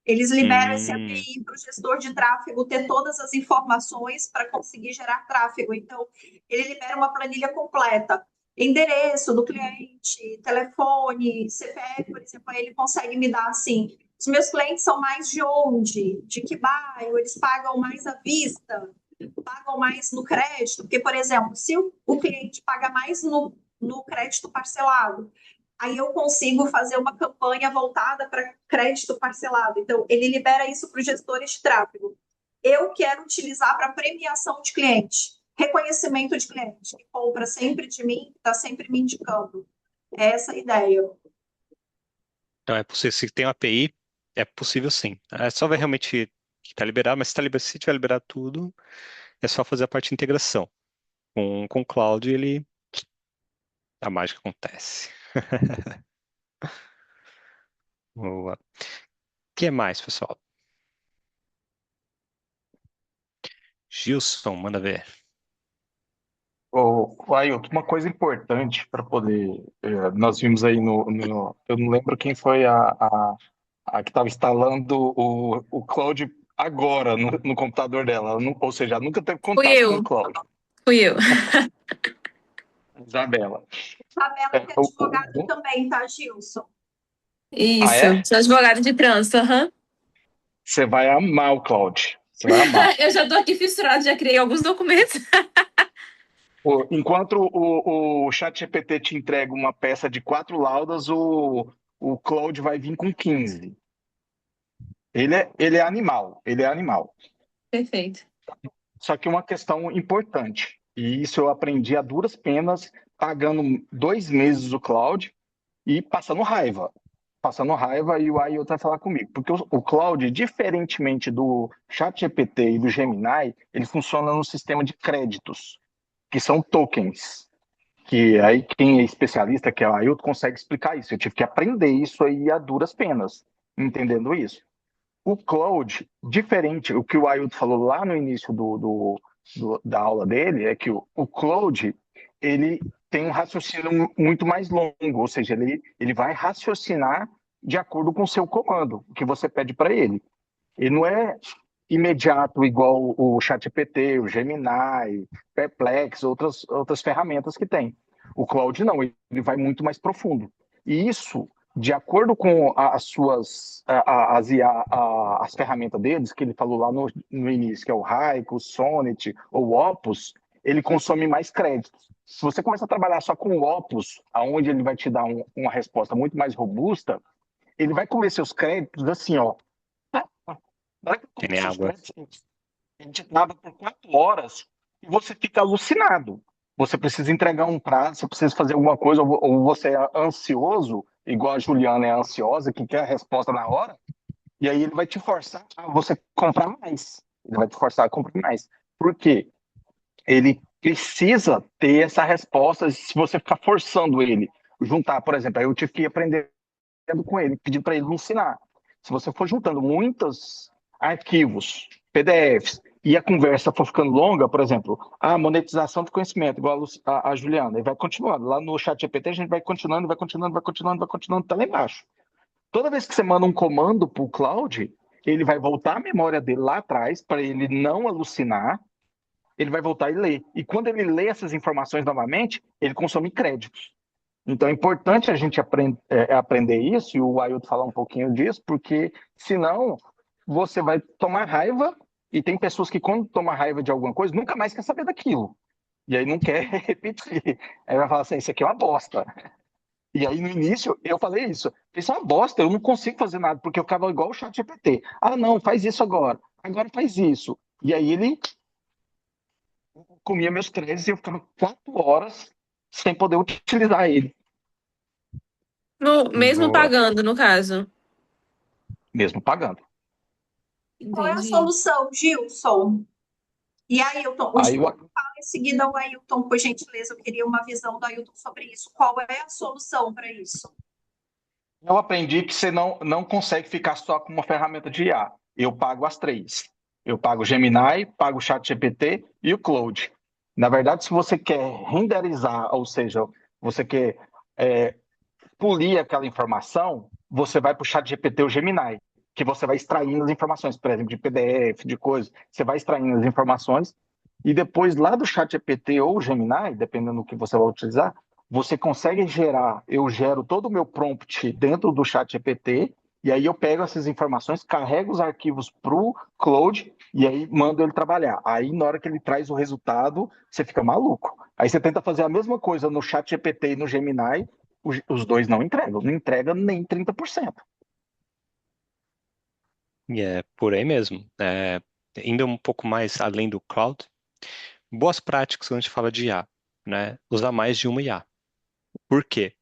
[SPEAKER 1] Eles liberam esse API para o gestor de tráfego ter todas as informações para conseguir gerar tráfego. Então, ele libera uma planilha completa. Endereço do cliente, telefone, CPF, por exemplo, aí ele consegue me dar assim, os meus clientes são mais de onde? De que bairro? Eles pagam mais à vista? Pagam mais no crédito? Porque, por exemplo, se o cliente paga mais no crédito parcelado, aí eu consigo fazer uma campanha voltada para crédito parcelado. Então, ele libera isso para os gestores de tráfego. Eu quero utilizar para premiação de cliente, reconhecimento de cliente, que compra sempre de mim, está sempre me indicando. É essa a ideia.
[SPEAKER 2] Então, é possível, se tem uma API, é possível sim. É só ver realmente que está liberado, mas se tiver liberado tudo, é só fazer a parte de integração. Com o Cloud, a mágica acontece. Boa. O que mais, pessoal? Gilson, manda ver.
[SPEAKER 5] Ailton, uma coisa importante para poder. Nós vimos aí eu não lembro quem foi a que estava instalando o Cloud agora no computador dela. Ou seja, ela nunca teve
[SPEAKER 3] Fui
[SPEAKER 5] contato com o
[SPEAKER 3] eu,
[SPEAKER 5] Cloud.
[SPEAKER 3] fui eu.
[SPEAKER 5] Isabela.
[SPEAKER 1] Isabela, que é advogada também, tá, Gilson?
[SPEAKER 3] Isso,
[SPEAKER 5] é?
[SPEAKER 3] sou advogada de trânsito, aham.
[SPEAKER 5] Você vai amar o Cloud. Você vai amar.
[SPEAKER 3] Eu já tô aqui fissurada, já criei alguns documentos.
[SPEAKER 5] Enquanto o ChatGPT te entrega uma peça de 4 laudas, o Cloud vai vir com 15. Ele é animal, ele é animal.
[SPEAKER 3] Perfeito.
[SPEAKER 5] Só que uma questão importante, e isso eu aprendi a duras penas, pagando 2 meses o Cloud e passando raiva. Passando raiva e o AI vai falar comigo. Porque o Cloud, diferentemente do ChatGPT e do Gemini, ele funciona no sistema de créditos, que são tokens. Que aí quem é especialista, que é o Ailton, consegue explicar isso. Eu tive que aprender isso aí a duras penas, entendendo isso. O Cloud, diferente, o que o Ailton falou lá no início da aula dele, é que o Cloud, ele tem um raciocínio muito mais longo, ou seja, ele vai raciocinar de acordo com o seu comando, que você pede para ele. Ele não é imediato igual o ChatGPT, o Gemini, Perplex, outras ferramentas que tem. O Cloud não, ele vai muito mais profundo. E isso, de acordo com as ferramentas deles, que ele falou lá no início, que é o Haiku, o Sonnet ou o Opus, ele consome mais créditos. Se você começa a trabalhar só com o Opus, aonde ele vai te dar uma resposta muito mais robusta, ele vai comer seus créditos assim, ó. Na hora que
[SPEAKER 2] Que
[SPEAKER 5] come
[SPEAKER 2] nem
[SPEAKER 5] seus
[SPEAKER 2] água.
[SPEAKER 5] créditos, ele te trava por 4 horas e você fica alucinado. Você precisa entregar um prazo, você precisa fazer alguma coisa, ou você é ansioso, igual a Juliana é ansiosa, que quer a resposta na hora, e aí ele vai te forçar a você comprar mais. Ele vai te forçar a comprar mais. Por quê? Ele precisa ter essa resposta. Se você ficar forçando ele, juntar, por exemplo, aí eu tive que ir aprendendo com ele, pedindo para ele me ensinar. Se você for juntando muitos arquivos, PDFs, e a conversa for ficando longa, por exemplo, a monetização do conhecimento, igual a Juliana, e vai continuando. Lá no chat GPT a gente vai continuando, tá lá embaixo. Toda vez que você manda um comando para o cloud, ele vai voltar a memória dele lá atrás, para ele não alucinar, ele vai voltar e ler. E quando ele lê essas informações novamente, ele consome créditos. Então é importante a gente aprender isso, e o Ailton falar um pouquinho disso, porque senão você vai tomar raiva, e tem pessoas que quando toma raiva de alguma coisa, nunca mais quer saber daquilo. E aí não quer repetir. Aí vai falar assim, isso aqui é uma bosta. E aí no início eu falei isso, isso é uma bosta, eu não consigo fazer nada, porque eu ficava igual o chat GPT. Ah não, faz isso agora faz isso. E aí ele comia meus créditos e eu ficava 4 horas sem poder utilizar ele,
[SPEAKER 3] Mesmo
[SPEAKER 2] Boa.
[SPEAKER 3] pagando, no caso.
[SPEAKER 5] mesmo pagando.
[SPEAKER 1] Qual é a
[SPEAKER 3] Entendi.
[SPEAKER 1] solução, Gilson? E Ailton, o
[SPEAKER 5] Aí
[SPEAKER 1] Gilson
[SPEAKER 5] eu,
[SPEAKER 1] fala em seguida o Ailton, por gentileza, eu queria uma visão do Ailton sobre isso. Qual é a solução para isso?
[SPEAKER 5] eu aprendi que você não consegue ficar só com uma ferramenta de IA. Eu pago as três. Eu pago o Gemini, pago o ChatGPT e o Claude. Na verdade, se você quer renderizar, ou seja, você quer é, polir aquela informação, você vai para o ChatGPT ou Gemini, que você vai extraindo as informações, por exemplo, de PDF, de coisas. Você vai extraindo as informações e depois lá do ChatGPT ou Gemini, dependendo do que você vai utilizar, você consegue gerar, eu gero todo o meu prompt dentro do ChatGPT e aí eu pego essas informações, carrego os arquivos para o Claude e aí mando ele trabalhar. Aí na hora que ele traz o resultado, você fica maluco. Aí você tenta fazer a mesma coisa no ChatGPT e no Gemini, os dois não entregam, não entrega nem 30%.
[SPEAKER 2] E é por aí mesmo. Indo um pouco mais além do cloud, boas práticas quando a gente fala de IA, né? Usar mais de uma IA. Por quê?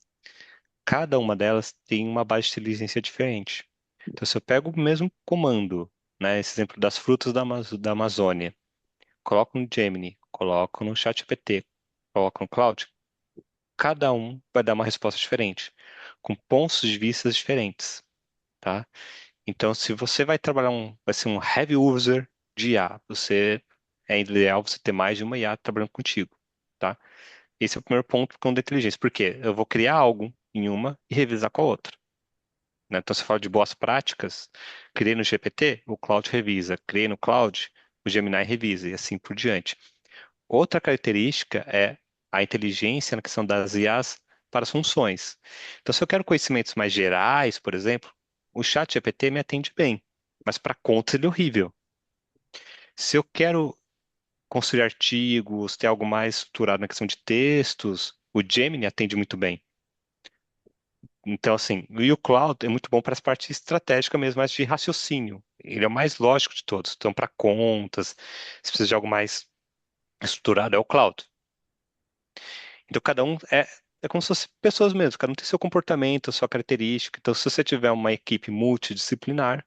[SPEAKER 2] Cada uma delas tem uma base de inteligência diferente. Então, se eu pego o mesmo comando, né? Esse exemplo das frutas da Amazônia, coloco no Gemini, coloco no ChatGPT, coloco no Cloud, cada um vai dar uma resposta diferente, com pontos de vista diferentes, tá? Então, se você vai ser um heavy user de IA, é ideal você ter mais de uma IA trabalhando contigo, tá? Esse é o primeiro ponto com a inteligência, porque eu vou criar algo em uma e revisar com a outra, né? Então, você fala de boas práticas, criei no GPT, o Cloud revisa, criei no Cloud, o Gemini revisa e assim por diante. Outra característica é a inteligência na questão das IAs para as funções. Então, se eu quero conhecimentos mais gerais, por exemplo, o chat GPT me atende bem, mas para contas ele é horrível. Se eu quero construir artigos, ter algo mais estruturado na questão de textos, o Gemini atende muito bem. Então, assim, e o Cloud é muito bom para as partes estratégicas mesmo, mais de raciocínio. Ele é o mais lógico de todos. Então, para contas, se precisa de algo mais estruturado, é o Cloud. Então, cada um é como se fossem pessoas mesmo, cada um tem seu comportamento, sua característica. Então, se você tiver uma equipe multidisciplinar,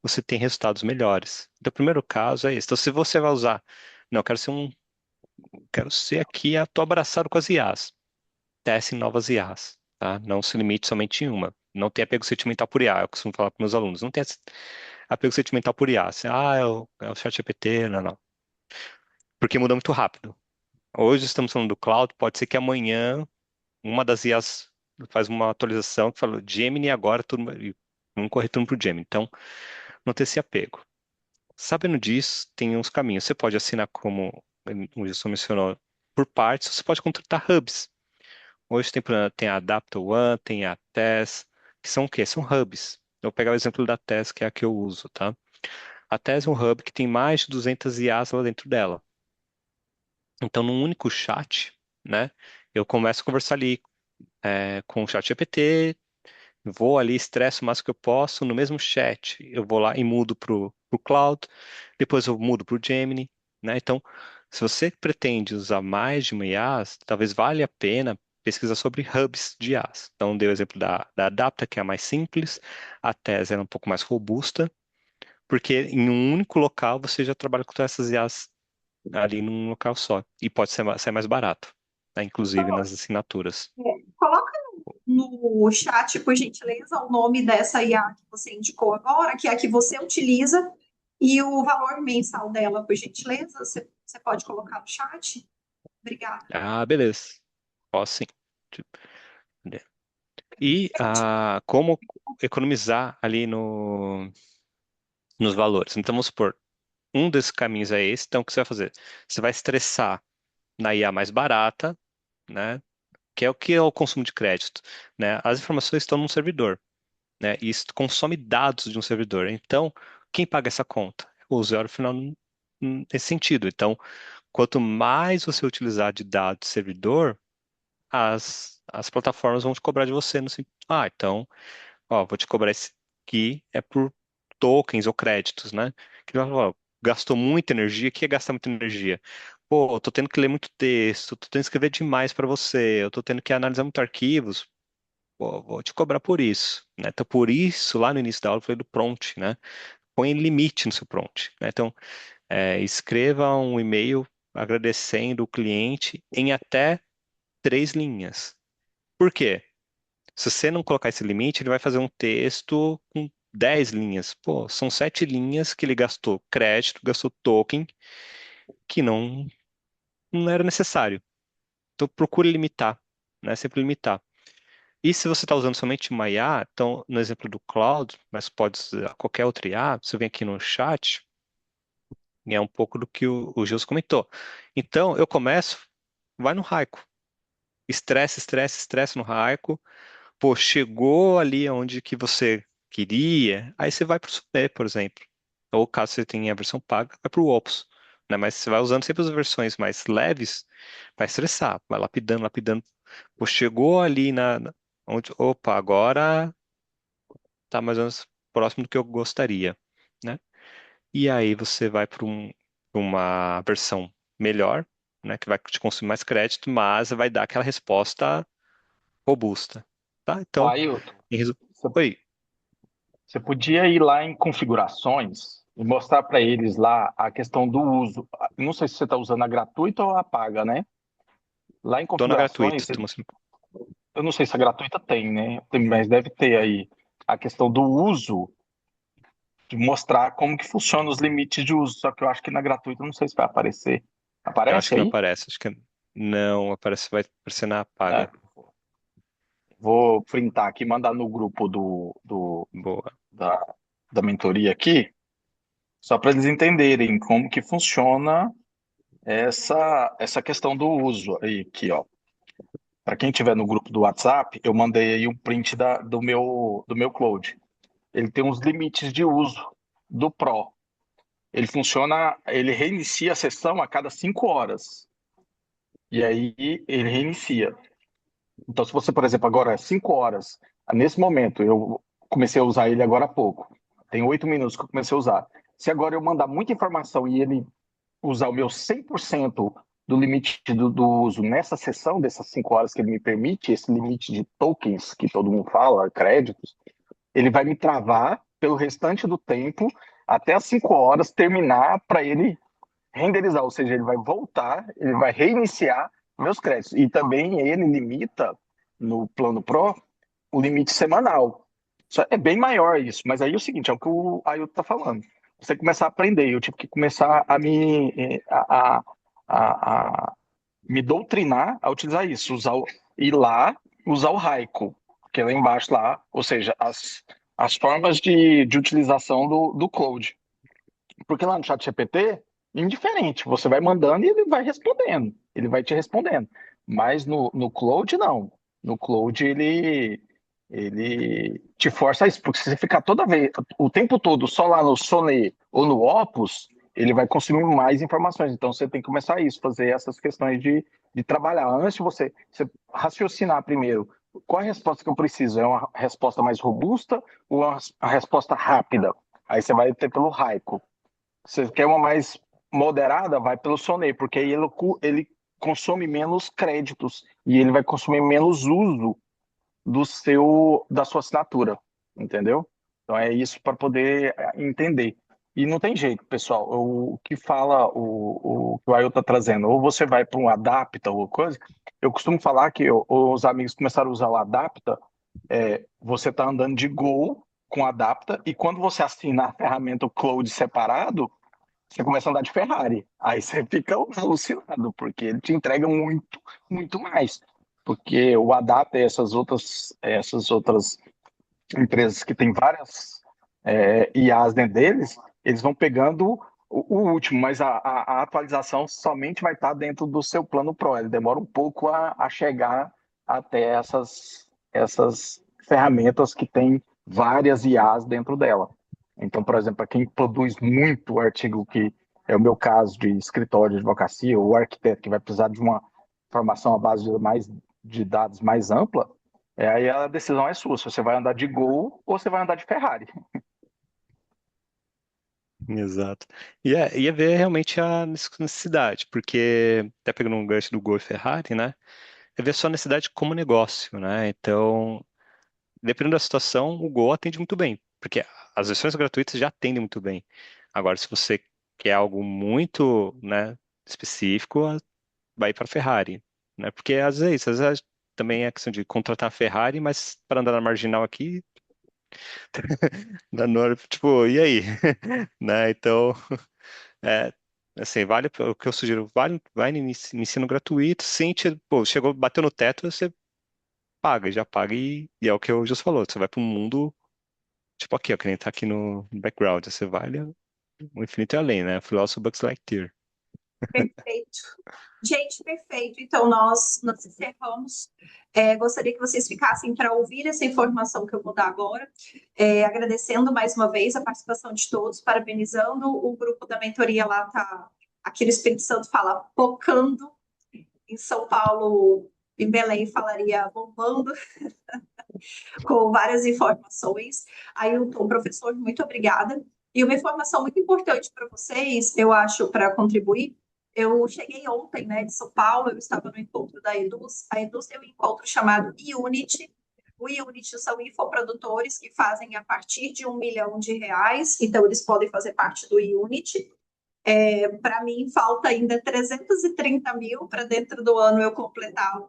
[SPEAKER 2] você tem resultados melhores. Então, o primeiro caso é esse. Então, se você vai usar, não, eu quero ser aqui, estou abraçado com as IAs. Teste em novas IAs, tá? Não se limite somente em uma. Não tenha apego sentimental por IA. Eu costumo falar para meus alunos, não tenha apego sentimental por IA. Assim, é o ChatGPT, não, não. Porque muda muito rápido. Hoje estamos falando do cloud, pode ser que amanhã uma das IAs faz uma atualização que fala Gemini agora, e vamos correr tudo para o Gemini. Então, não ter esse apego. Sabendo disso, tem uns caminhos. Você pode assinar como o Wilson mencionou, por partes, você pode contratar hubs. Hoje tem a Adapter One, tem a TES, que são o quê? São hubs. Eu vou pegar o exemplo da TES, que é a que eu uso, tá? A TES é um hub que tem mais de 200 IAs lá dentro dela. Então, num único chat, né, eu começo a conversar ali com o chat GPT, vou ali, estresso o máximo que eu posso, no mesmo chat, eu vou lá e mudo pro Cloud, depois eu mudo pro Gemini, né? Então, se você pretende usar mais de uma IaaS, talvez valha a pena pesquisar sobre hubs de IaaS. Então, dei o exemplo da Adapta, que é a mais simples, a Tese é um pouco mais robusta, porque em um único local você já trabalha com todas essas IaaS ali num local só, e pode ser mais barato, né? Inclusive nas assinaturas.
[SPEAKER 1] Coloca no chat, por gentileza, o nome dessa IA que você indicou agora, que é a que você utiliza, e o valor mensal dela, por gentileza. Você pode colocar no chat? Obrigada.
[SPEAKER 2] Ah, beleza. Posso sim. E como economizar ali nos valores. Então, vamos supor, um desses caminhos é esse. Então, o que você vai fazer? Você vai estressar na IA mais barata, né? Que é o consumo de crédito, né? As informações estão num servidor, né? E isso consome dados de um servidor. Então, quem paga essa conta? O usuário final nesse sentido. Então, quanto mais você utilizar de dados de servidor, as plataformas vão te cobrar de você no sentido, então, ó, vou te cobrar esse aqui é por tokens ou créditos, né? Que vai falar, ó, gastou muita energia, o que é gastar muita energia? Pô, eu tô tendo que ler muito texto, tô tendo que escrever demais para você, eu tô tendo que analisar muito arquivos, pô, vou te cobrar por isso, né? Então, por isso, lá no início da aula, eu falei do prompt, né? Põe limite no seu prompt, né? Então, escreva um e-mail agradecendo o cliente em até 3 linhas. Por quê? Se você não colocar esse limite, ele vai fazer um texto com 10 linhas. Pô, são 7 linhas que ele gastou crédito, gastou token, que não era necessário. Então procure limitar, né? Sempre limitar. E se você está usando somente uma IA, então no exemplo do Cloud, mas pode ser qualquer outra IA, você vem aqui no chat, e é um pouco do que o Gilson comentou. Então eu começo, vai no Raico. Estresse, estresse, estresse no Raico. Pô, chegou ali onde que você queria, aí você vai para o Super, por exemplo. Ou caso você tenha a versão paga, vai para o Opus. Né? Mas você vai usando sempre as versões mais leves, vai estressar, vai lapidando, lapidando. Pô, chegou ali onde, opa, agora tá mais ou menos próximo do que eu gostaria, né? E aí você vai pra uma versão melhor, né? Que vai te consumir mais crédito, mas vai dar aquela resposta robusta, tá?
[SPEAKER 5] Ó,
[SPEAKER 2] Então,
[SPEAKER 5] Ailton,
[SPEAKER 2] em resumo,
[SPEAKER 5] você
[SPEAKER 2] oi,
[SPEAKER 5] você podia ir lá em configurações e mostrar para eles lá a questão do uso. Não sei se você está usando a gratuita ou a paga, né? Lá em
[SPEAKER 2] tô na gratuita,
[SPEAKER 5] configurações,
[SPEAKER 2] tô mostrando.
[SPEAKER 5] eu não sei se a gratuita tem, né? Mas deve ter aí a questão do uso, de mostrar como que funciona os limites de uso. Só que eu acho que na gratuita eu não sei se vai aparecer.
[SPEAKER 2] Eu acho
[SPEAKER 5] Aparece
[SPEAKER 2] que não
[SPEAKER 5] aí?
[SPEAKER 2] aparece, acho que não aparece, vai aparecer na
[SPEAKER 5] É,
[SPEAKER 2] paga.
[SPEAKER 5] vou printar aqui e mandar no grupo
[SPEAKER 2] Boa.
[SPEAKER 5] da, da mentoria aqui, só para eles entenderem como que funciona essa questão do uso aí, aqui, ó. Para quem tiver no grupo do WhatsApp, eu mandei aí um print do meu Cloud. Ele tem uns limites de uso do Pro. Ele funciona, ele reinicia a sessão a cada 5 horas. E aí ele reinicia. Então, se você, por exemplo, agora 5 horas, nesse momento, eu comecei a usar ele agora há pouco. Tem 8 minutos que eu comecei a usar. Se agora eu mandar muita informação e ele usar o meu 100% do limite do uso nessa sessão, dessas 5 horas que ele me permite, esse limite de tokens que todo mundo fala, créditos, ele vai me travar pelo restante do tempo até as 5 horas terminar para ele renderizar, ou seja, ele vai voltar, ele vai reiniciar meus créditos. E também ele limita no plano Pro o limite semanal. Isso é bem maior isso, mas aí é o seguinte, é o que o Ailton está falando. Você começar a aprender, eu tive que começar a me doutrinar a utilizar isso, ir lá, usar o Raico, que é lá embaixo lá, ou seja, as formas de utilização do Cloud. Porque lá no chat GPT, indiferente, você vai mandando e ele vai respondendo, ele vai te respondendo. Mas no Cloud, não. No Cloud, ele te força a isso, porque se você ficar toda vez, o tempo todo só lá no Sonnet ou no Opus, ele vai consumir mais informações. Então você tem que começar a isso, fazer essas questões de trabalhar. Antes de você raciocinar primeiro, qual é a resposta que eu preciso? É uma resposta mais robusta ou uma resposta rápida? Aí você vai ter pelo Raico. Você quer uma mais moderada, vai pelo Sonet, porque aí ele consome menos créditos e ele vai consumir menos uso da sua assinatura, entendeu? Então é isso para poder entender. E não tem jeito, pessoal. O que fala o que o Ailton está trazendo, ou você vai para um Adapta ou coisa. Eu costumo falar que os amigos começaram a usar o Adapta, você está andando de Gol com Adapta, e quando você assina a ferramenta Cloud separado, você começa a andar de Ferrari. Aí você fica alucinado, porque ele te entrega muito, muito mais. Porque o Adap e essas outras empresas que têm várias IAs dentro deles, eles vão pegando o último, mas a atualização somente vai estar dentro do seu plano Pro. Ele demora um pouco a chegar até essas ferramentas que têm várias IAs dentro dela. Então, por exemplo, para quem produz muito artigo, que é o meu caso de escritório de advocacia, ou arquiteto que vai precisar de uma formação à base de dados mais ampla, aí a decisão é sua, se você vai andar de Gol ou você vai andar de Ferrari.
[SPEAKER 2] Exato. E é ver realmente a necessidade, porque, até pegando um gancho do Gol e Ferrari, né? É ver só a necessidade como negócio, né? Então, dependendo da situação, o Gol atende muito bem, porque as versões gratuitas já atendem muito bem. Agora, se você quer algo muito, né, específico, vai para a Ferrari, né? Porque às vezes também é questão de contratar a Ferrari, mas para andar na marginal aqui, tipo, e aí? Né? Então, é, assim, vale, o que eu sugiro, vai no ensino gratuito, sente, pô, chegou, bateu no teto, você paga, já paga e é o que o Jus falou, você vai para um mundo, tipo aqui, ó, que nem tá aqui no background, você vai ali, o infinito e além, né? Philosophy Bucks Lightyear.
[SPEAKER 1] Perfeito. Gente, perfeito. Então, nós encerramos. Gostaria que vocês ficassem para ouvir essa informação que eu vou dar agora. Agradecendo mais uma vez a participação de todos, parabenizando o grupo da mentoria lá, tá, aqui no Espírito Santo fala pocando, em São Paulo, em Belém, falaria bombando, com várias informações. Ailton, professor, muito obrigada. E uma informação muito importante para vocês, eu acho, para contribuir. Eu cheguei ontem, né, de São Paulo, eu estava no encontro da Eduz. A Eduz tem um encontro chamado e-Unity. O e-Unity são infoprodutores que fazem a partir de R$ 1 milhão, então eles podem fazer parte do e-Unity. Para mim, falta ainda 330 mil para dentro do ano eu completar,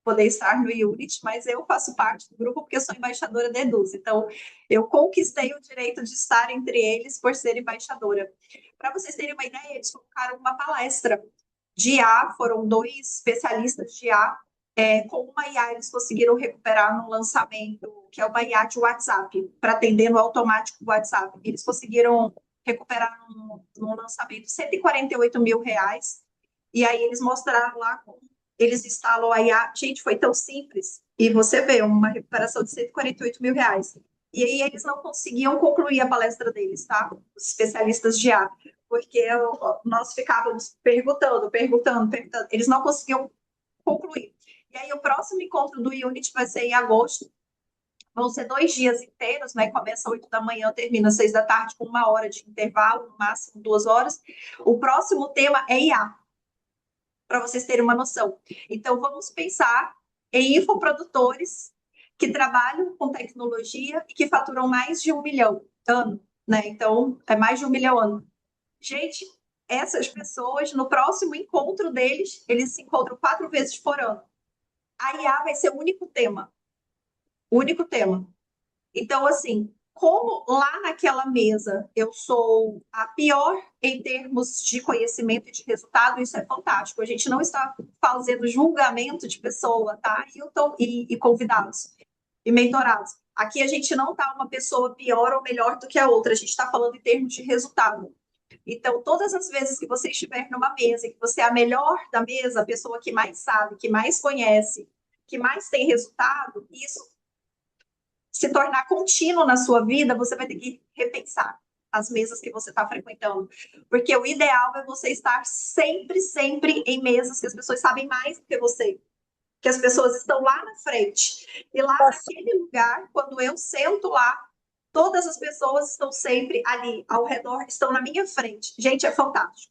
[SPEAKER 1] poder estar no Unity, mas eu faço parte do grupo porque eu sou embaixadora da Eduz. Então, eu conquistei o direito de estar entre eles por ser embaixadora. Para vocês terem uma ideia, eles colocaram uma palestra de IA, foram 2 especialistas de IA. Com uma IA, eles conseguiram recuperar no lançamento, que é uma IA de WhatsApp, para atender no automático do WhatsApp. Eles conseguiram recuperar no lançamento R$ 148 mil. E aí eles mostraram lá como eles instalam a IA. Gente, foi tão simples. E você vê uma recuperação de R$ 148 mil. E aí eles não conseguiam concluir a palestra deles, tá? Os especialistas de IA. Porque nós ficávamos perguntando. Eles não conseguiam concluir. E aí o próximo encontro do Unity vai ser em agosto. Vão ser 2 dias inteiros, né? Começa às 8 da manhã, termina às 6 da tarde, com 1 hora de intervalo, no máximo 2 horas. O próximo tema é IA, para vocês terem uma noção. Então, vamos pensar em infoprodutores que trabalham com tecnologia e que faturam mais de 1 milhão ano, né? Então, é mais de 1 milhão ano. Gente, essas pessoas, no próximo encontro deles, eles se encontram 4 vezes por ano. A IA vai ser o único tema. O único tema. Então, assim, como lá naquela mesa eu sou a pior em termos de conhecimento e de resultado, isso é fantástico. A gente não está fazendo julgamento de pessoa, tá? E convidados e mentorados. Aqui a gente não está uma pessoa pior ou melhor do que a outra, a gente está falando em termos de resultado. Então, todas as vezes que você estiver numa mesa e que você é a melhor da mesa, a pessoa que mais sabe, que mais conhece, que mais tem resultado, isso se tornar contínuo na sua vida, você vai ter que repensar as mesas que você está frequentando. Porque o ideal é você estar sempre, sempre em mesas que as pessoas sabem mais do que você. Que as pessoas estão lá na frente. E lá naquele lugar, quando eu sento lá, todas as pessoas estão sempre ali, ao redor, estão na minha frente. Gente, é fantástico.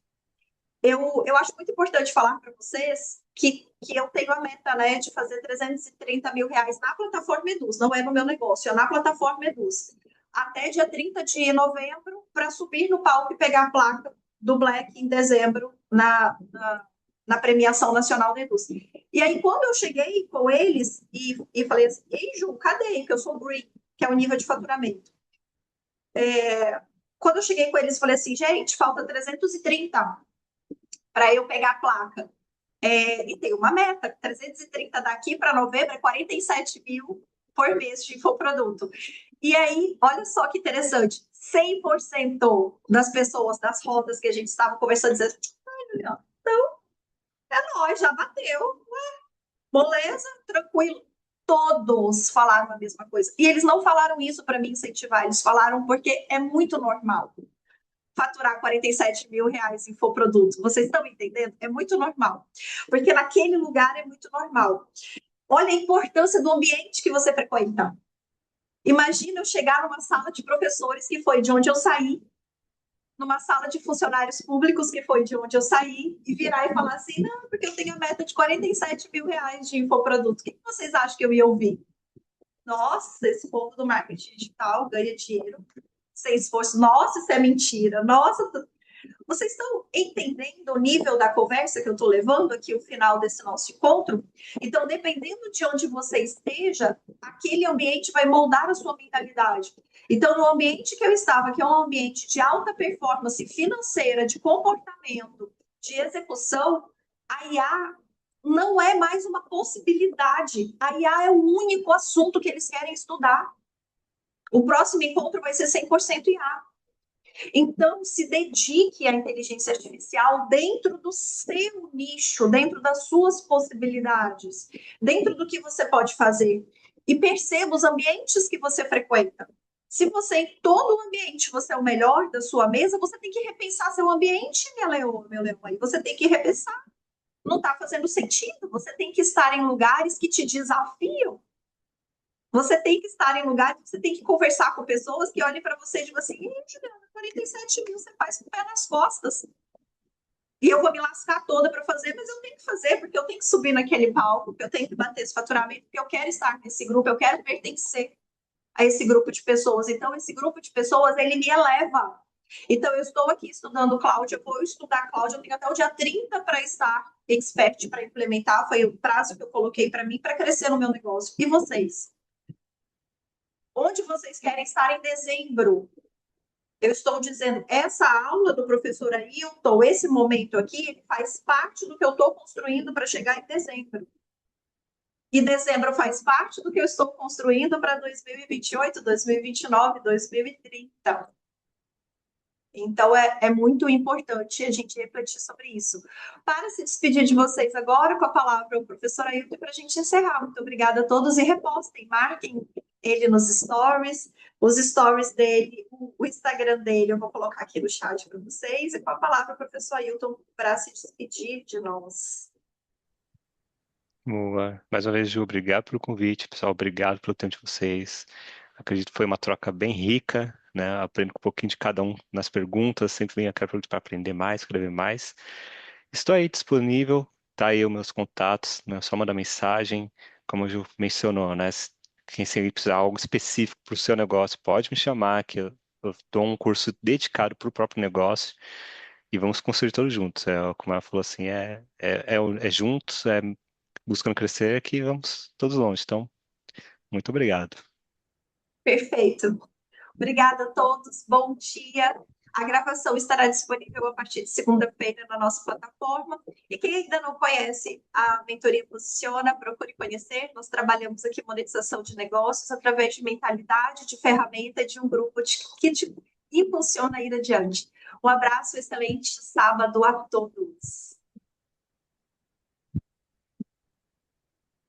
[SPEAKER 1] Eu acho muito importante falar para vocês que eu tenho a meta, né, de fazer R$ 330 mil na plataforma Eduz, não é no meu negócio, é na plataforma Eduz, até dia 30 de novembro, para subir no palco e pegar a placa do Black em dezembro na premiação nacional da Eduz. E aí, quando eu cheguei com eles e falei assim, ei, Ju, cadê? Que eu sou Green, que é o nível de faturamento. Quando eu cheguei com eles, falei assim, gente, falta 330 para eu pegar a placa. E tem uma meta, 330 daqui para novembro é 47 mil por mês de infoproduto. E aí, olha só que interessante, 100% das pessoas das rodas que a gente estava conversando, dizendo, então, é nóis, já bateu, moleza, tranquilo. Todos falaram a mesma coisa. E eles não falaram isso para me incentivar, eles falaram porque é muito normal faturar R$ 47 mil em infoproduto. Vocês estão entendendo? É muito normal. Porque naquele lugar é muito normal. Olha a importância do ambiente que você frequenta. Imagina eu chegar numa sala de professores, que foi de onde eu saí, numa sala de funcionários públicos, que foi de onde eu saí, e virar e falar assim, não, porque eu tenho a meta de R$ 47 mil de infoproduto. O que vocês acham que eu ia ouvir? Nossa, esse povo do marketing digital ganha dinheiro sem esforço. Nossa, isso é mentira. Nossa, vocês estão entendendo o nível da conversa que eu estou levando aqui, o final desse nosso encontro? Então, dependendo de onde você esteja, aquele ambiente vai moldar a sua mentalidade. Então, no ambiente que eu estava, que é um ambiente de alta performance financeira, de comportamento, de execução, a IA não é mais uma possibilidade. A IA é o único assunto que eles querem estudar. O próximo encontro vai ser 100% IA. Então, se dedique à inteligência artificial dentro do seu nicho, dentro das suas possibilidades, dentro do que você pode fazer. E perceba os ambientes que você frequenta. Se você, em todo o ambiente, você é o melhor da sua mesa, você tem que repensar seu ambiente, meu leão. Aí você tem que repensar. Não está fazendo sentido. Você tem que estar em lugares que te desafiam. Você tem que estar em lugares, você tem que conversar com pessoas que olhem para você e digam assim, Juliana, 47 mil você faz com o pé nas costas. E eu vou me lascar toda para fazer, mas eu tenho que fazer, porque eu tenho que subir naquele palco, porque eu tenho que bater esse faturamento, porque eu quero estar nesse grupo, eu quero pertencer a esse grupo de pessoas. Então, esse grupo de pessoas, ele me eleva. Então, eu estou aqui estudando cloud, eu vou estudar cloud, eu tenho até o dia 30 para estar expert, para implementar, foi o prazo que eu coloquei para mim, para crescer no meu negócio. E vocês? Onde vocês querem estar em dezembro? Eu estou dizendo, essa aula do professor Ailton, esse momento aqui, ele faz parte do que eu estou construindo para chegar em dezembro. E dezembro faz parte do que eu estou construindo para 2028, 2029, 2030. Então, é muito importante a gente refletir sobre isso. Para se despedir de vocês agora, com a palavra o professor Ailton, para a gente encerrar. Muito obrigada a todos e repostem, marquem ele nos stories, os stories dele, o Instagram dele, eu vou colocar aqui no chat para vocês, e com a palavra o professor Ailton para se despedir de nós.
[SPEAKER 2] Boa. Mais uma vez, Ju, obrigado pelo convite, pessoal. Obrigado pelo tempo de vocês. Acredito que foi uma troca bem rica, né? Aprendo um pouquinho de cada um nas perguntas. Sempre venho aqui para aprender mais, escrever mais. Estou aí disponível, tá aí os meus contatos, né? Só mandar mensagem. Como a Ju mencionou, né? Quem se precisar de algo específico para o seu negócio, pode me chamar, que eu dou um curso dedicado para o próprio negócio. E vamos construir todos juntos. Como ela falou assim, é juntos, buscando crescer que vamos todos longe. Então, muito obrigado.
[SPEAKER 1] Perfeito. Obrigada a todos, bom dia. A gravação estará disponível a partir de segunda-feira na nossa plataforma. E quem ainda não conhece a Mentoria Posiciona, procure conhecer. Nós trabalhamos aqui monetização de negócios através de mentalidade, de ferramenta, de um grupo que te impulsiona a ir adiante. Um abraço, excelente sábado a todos.